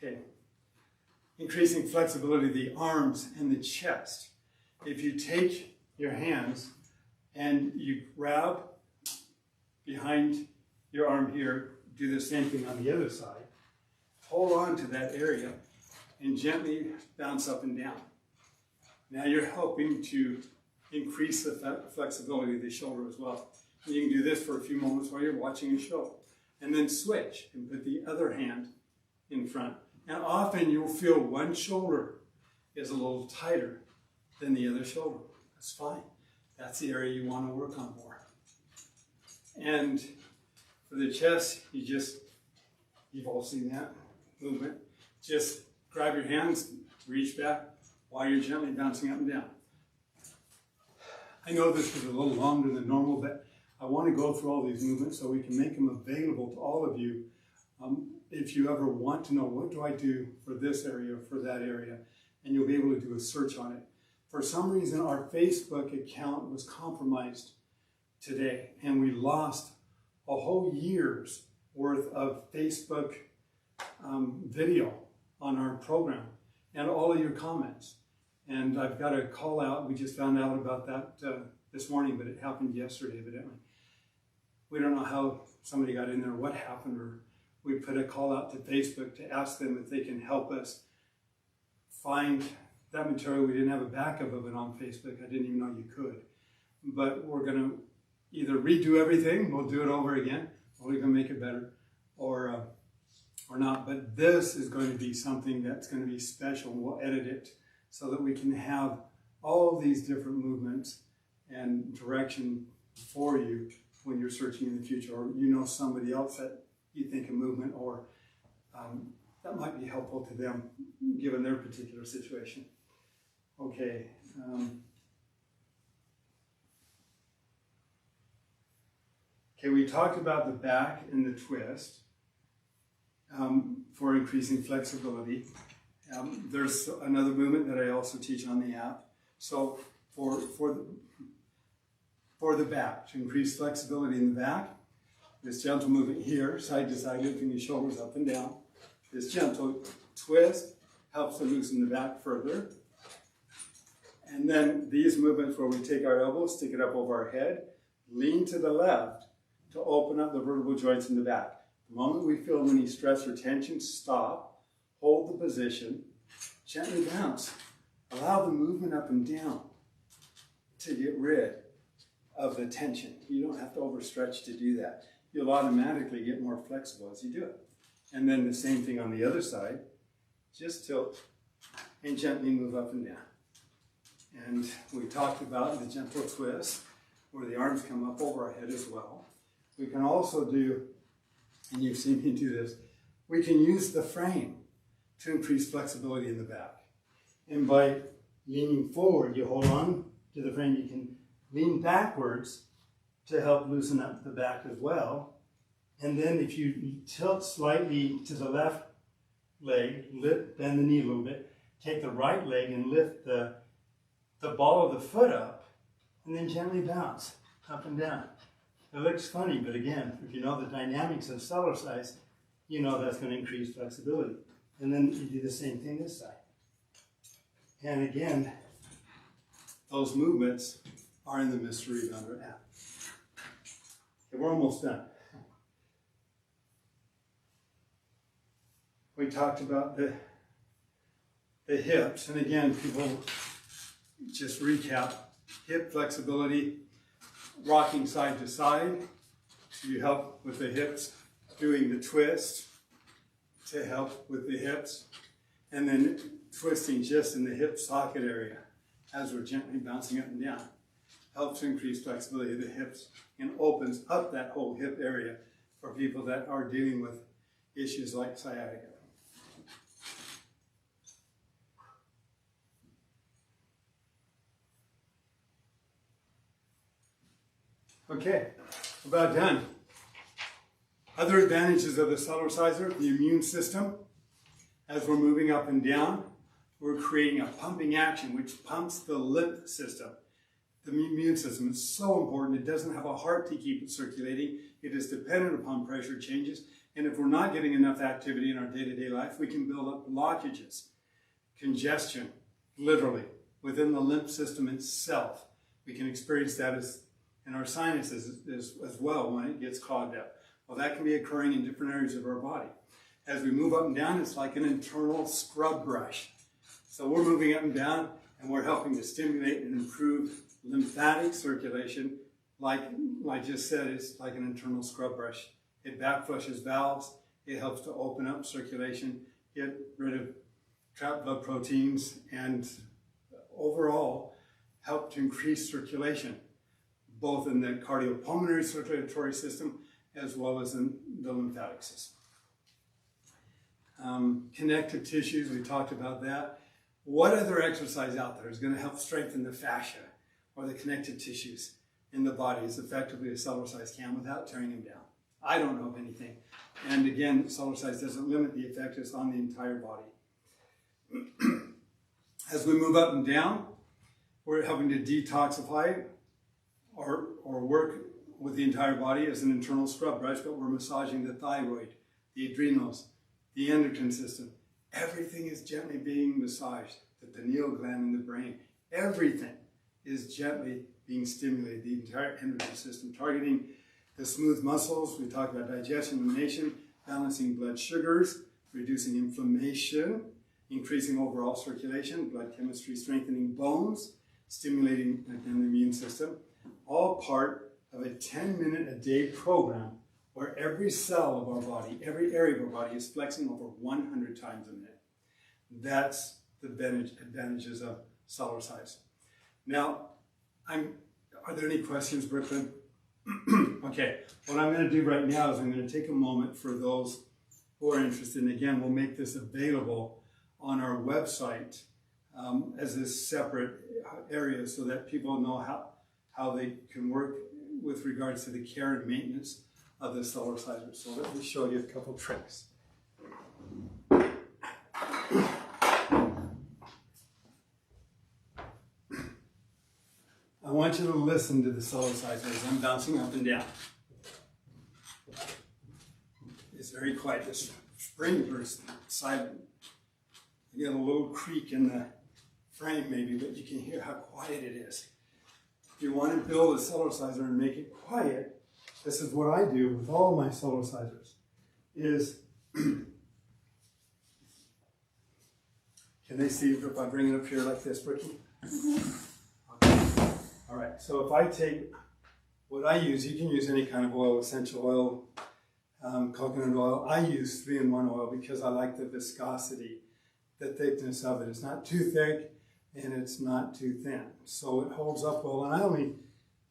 [SPEAKER 1] okay. Increasing flexibility of the arms and the chest. If you take your hands and you grab behind your arm here, do the same thing on the other side. Hold on to that area and gently bounce up and down. Now you're helping to increase the flexibility of the shoulder as well. And you can do this for a few moments while you're watching a show. And then switch and put the other hand in front. And often you'll feel one shoulder is a little tighter than the other shoulder. That's fine. That's the area you want to work on more. And for the chest, you've all seen that movement. Just grab your hands, reach back while you're gently bouncing up and down. I know this is a little longer than normal, but I want to go through all these movements so we can make them available to all of you. If you ever want to know, what do I do for this area, for that area, and you'll be able to do a search on it. For some reason, our Facebook account was compromised today, and we lost a whole year's worth of Facebook video on our program and all of your comments. And I've got a call out. We just found out about that this morning, but it happened yesterday, evidently. We don't know how somebody got in there, what happened, or we put a call out to Facebook to ask them if they can help us find that material. We didn't have a backup of it on Facebook. I didn't even know you could. But we're going to either redo everything, we'll do it over again, or we can make it better, or not. But this is going to be something that's going to be special. We'll edit it so that we can have all these different movements and direction for you when you're searching in the future, or you know somebody else that you think a movement or that might be helpful to them given their particular situation. Okay. Okay, we talked about the back and the twist for increasing flexibility. There's another movement that I also teach on the app. So for the back, to increase flexibility in the back, this gentle movement here, side to side, lifting the shoulders up and down. This gentle twist helps to loosen the back further. And then these movements where we take our elbows, stick it up over our head, lean to the left to open up the vertebral joints in the back. The moment we feel any stress or tension, stop, hold the position, gently bounce. Allow the movement up and down to get rid of the tension. You don't have to overstretch to do that. You'll automatically get more flexible as you do it. And then the same thing on the other side. Just tilt and gently move up and down. And we talked about the gentle twist, where the arms come up over our head as well. We can also do, and you've seen me do this, we can use the frame to increase flexibility in the back. And by leaning forward, you hold on to the frame, you can lean backwards to help loosen up the back as well. And then if you tilt slightly to the left leg, bend the knee a little bit, take the right leg and lift the ball of the foot up, and then gently bounce up and down. It looks funny, but again, if you know the dynamics of Cellercise, you know that's going to increase flexibility. And then you do the same thing this side. And again, those movements are in the Mr. Rebounder app. Okay, we're almost done. We talked about the hips, and again, people just recap. Hip flexibility, rocking side to side, to help with the hips, doing the twist to help with the hips, and then twisting just in the hip socket area as we're gently bouncing up and down. Helps increase flexibility of the hips and opens up that whole hip area for people that are dealing with issues like sciatica. Okay, about done. Other advantages of the Cellerciser, the immune system. As we're moving up and down, we're creating a pumping action which pumps the lymph system. The immune system is so important. It doesn't have a heart to keep it circulating. It is dependent upon pressure changes. And if we're not getting enough activity in our day-to-day life, we can build up blockages, congestion, literally, within the lymph system itself. We can experience that in our sinuses as well when it gets clogged up. Well, that can be occurring in different areas of our body. As we move up and down, it's like an internal scrub brush. So we're moving up and down, and we're helping to stimulate and improve lymphatic circulation. Like I just said, it's like an internal scrub brush. It back flushes valves. It helps to open up circulation, get rid of trapped blood proteins, and overall help to increase circulation, both in the cardiopulmonary circulatory system as well as in the lymphatic system. Connective tissues, we talked about that. What other exercise out there is going to help strengthen the fascia or the connective tissues in the body as effectively as Cellercise can without tearing them down? I don't know of anything. And again, Cellercise doesn't limit the effect, it's on the entire body. As we move up and down, we're helping to detoxify or work with the entire body as an internal scrub brush, but we're massaging the thyroid, the adrenals, the endocrine system. Everything is gently being massaged. The pineal gland in the brain, everything is gently being stimulated. The entire endocrine system, targeting the smooth muscles. We talked about digestion, elimination, balancing blood sugars, reducing inflammation, increasing overall circulation, blood chemistry, strengthening bones, stimulating the immune system. All part of a 10-minute-a-day program where every cell of our body, every area of our body is flexing over 100 times a minute. That's the advantages of Cellercise. Now, are there any questions, Brooklyn? Okay, what I'm going to do right now is I'm going to take a moment for those who are interested. And again, we'll make this available on our website as a separate area so that people know how they can work with regards to the care and maintenance of the Cellerciser. So let me show you a couple tricks. I want you to listen to the Cellerciser as I'm bouncing up and down. It's very quiet. The spring is silent. You get a little creak in the frame maybe, but you can hear how quiet it is. If you want to build a Cellerciser and make it quiet, this is what I do with all my Cellercisers. Can they see if I bring it up here like this, Brittany? Okay. All right, so if I take what I use, you can use any kind of oil, essential oil, coconut oil. I use 3-in-1 oil because I like the viscosity, the thickness of it. It's not too thick, and it's not too thin. So it holds up well, and I only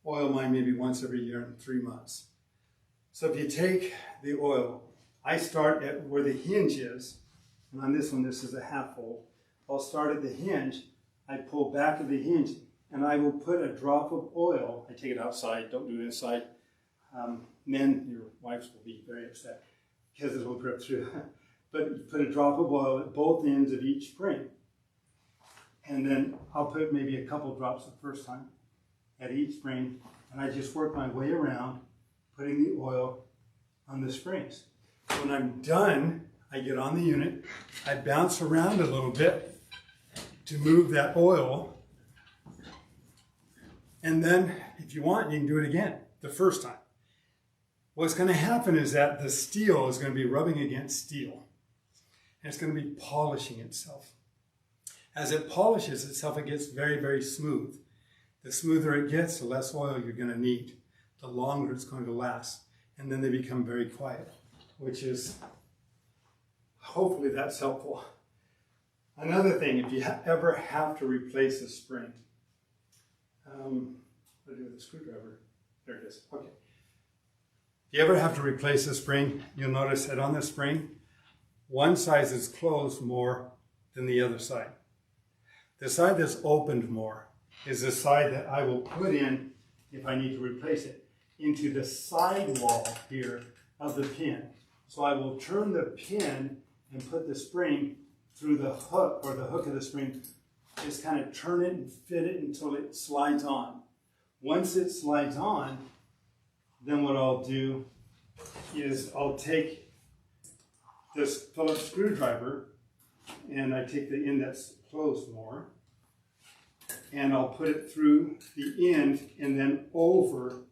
[SPEAKER 1] oil mine maybe once every year in 3 months. So if you take the oil, I start at where the hinge is, and on this one, this is a half hole. I'll start at the hinge, I pull back at the hinge, and I will put a drop of oil. I take it outside, don't do it inside. Men, your wives will be very upset because it will drip through. But you put a drop of oil at both ends of each spring. And then I'll put maybe a couple drops the first time at each spring, and I just work my way around putting the oil on the springs. When I'm done, I get on the unit, I bounce around a little bit to move that oil, and then if you want, you can do it again the first time. What's going to happen is that the steel is going to be rubbing against steel, and it's going to be polishing itself. As it polishes itself, it gets very, very smooth. The smoother it gets, the less oil you're going to need, the longer it's going to last, and then they become very quiet, which is, hopefully that's helpful. Another thing, if you ever have to replace a spring, what do I do with the screwdriver? There it is, okay. If you ever have to replace a spring, you'll notice that on the spring, one side is closed more than the other side. The side that's opened more is the side that I will put in, if I need to replace it, into the side wall here of the pin. So I will turn the pin and put the spring through the hook, or the hook of the spring, just kind of turn it and fit it until it slides on. Once it slides on, then what I'll do is I'll take this Phillips screwdriver, and I take the end that's closed more, and I'll put it through the end and then over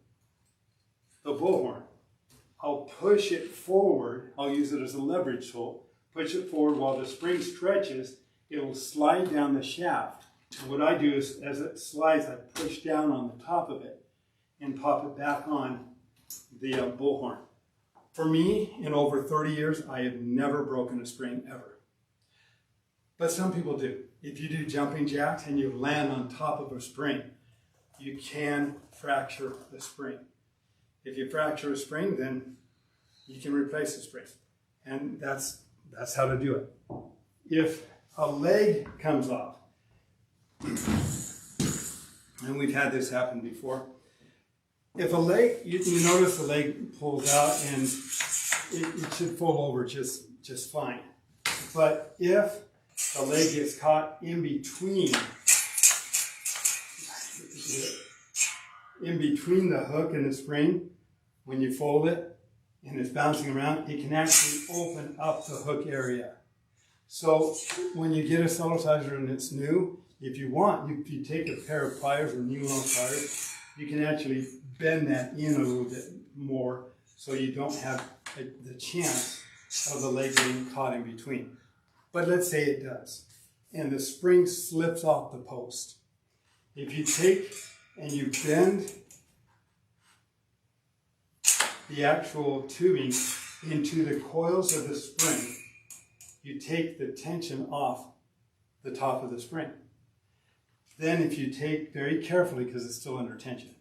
[SPEAKER 1] the bullhorn. I'll push it forward. I'll use it as a leverage tool. Push it forward while the spring stretches. It will slide down the shaft. And what I do is, as it slides, I push down on the top of it and pop it back on the bullhorn. For me, in over 30 years, I have never broken a spring ever. But some people do. If you do jumping jacks and you land on top of a spring, you can fracture the spring. If you fracture a spring, then you can replace the spring. And that's how to do it. If a leg comes off, and we've had this happen before, if a leg, you notice the leg pulls out and it should fall over just fine. But if the leg gets caught in between the hook and the spring, when you fold it and it's bouncing around, it can actually open up the hook area. So when you get a Cellerciser and it's new, if you want, if you take a pair of pliers or nylon pliers, you can actually bend that in a little bit more so you don't have the chance of the leg getting caught in between. But let's say it does, and the spring slips off the post. If you take and you bend the actual tubing into the coils of the spring, you take the tension off the top of the spring. Then if you take very carefully, because it's still under tension,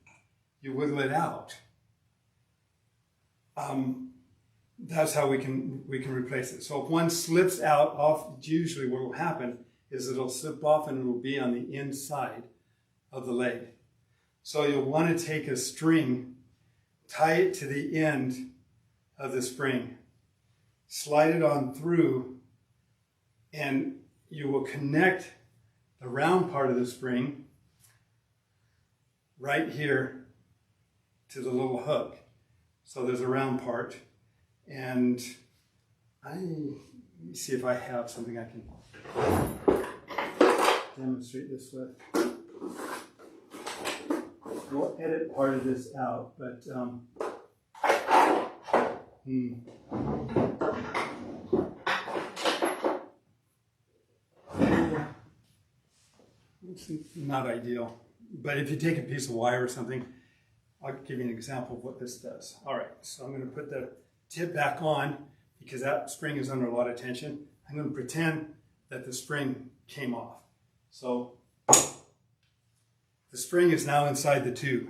[SPEAKER 1] you wiggle it out. That's how we can replace it. So if one slips out off, usually what will happen is it'll slip off and it will be on the inside of the leg. So you'll want to take a string, tie it to the end of the spring, slide it on through, and you will connect the round part of the spring right here to the little hook. So there's a round part, and let me see if I have something I can demonstrate this with. We'll edit part of this out, but it's not ideal. But if you take a piece of wire or something, I'll give you an example of what this does. All right, so I'm going to put the tip back on because that spring is under a lot of tension. I'm going to pretend that the spring came off. So The spring is now inside the tube.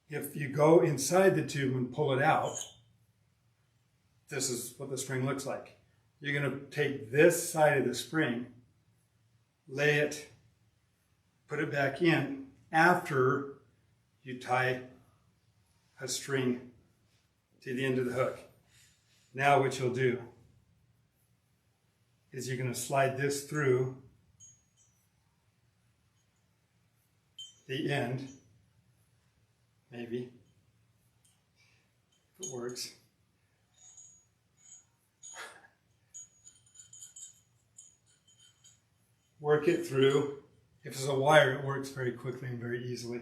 [SPEAKER 1] If you go inside the tube and pull it out, this is what the spring looks like. You're going to take this side of the spring, lay it, put it back in after you tie a string to the end of the hook. Now what you'll do is you're going to slide this through the end, maybe, if it works. Work it through. If it's a wire, it works very quickly and very easily.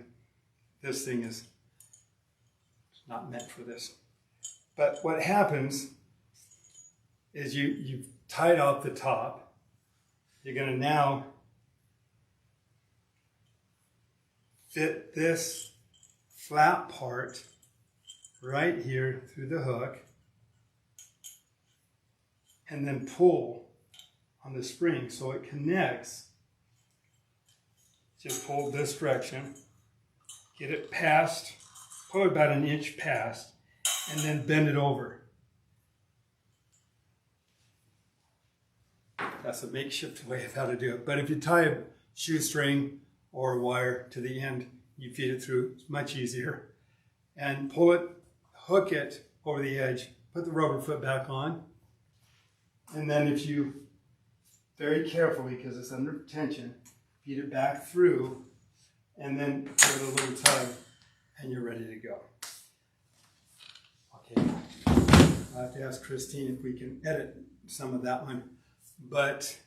[SPEAKER 1] This thing is not meant for this. But what happens is you've tied off the top. You're going to now fit this flat part right here through the hook and then pull on the spring so it connects. Just pull this direction, get it past, probably about an inch past, and then bend it over. That's a makeshift way of how to do it. But if you tie a shoestring or a wire to the end, you feed it through, it's much easier. And pull it, hook it over the edge, put the rubber foot back on, and then if you, very carefully, because it's under tension, feed it back through, and then give it a little tug, and you're ready to go. Okay, I'll have to ask Christine if we can edit some of that one. But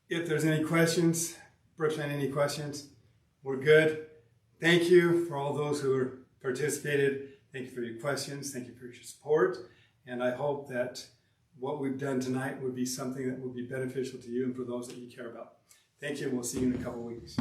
[SPEAKER 1] if there's any questions, Brooklyn, any questions? We're good. Thank you for all those who participated. Thank you for your questions. Thank you for your support. And I hope that what we've done tonight would be something that will be beneficial to you and for those that you care about. Thank you. We'll see you in a couple of weeks.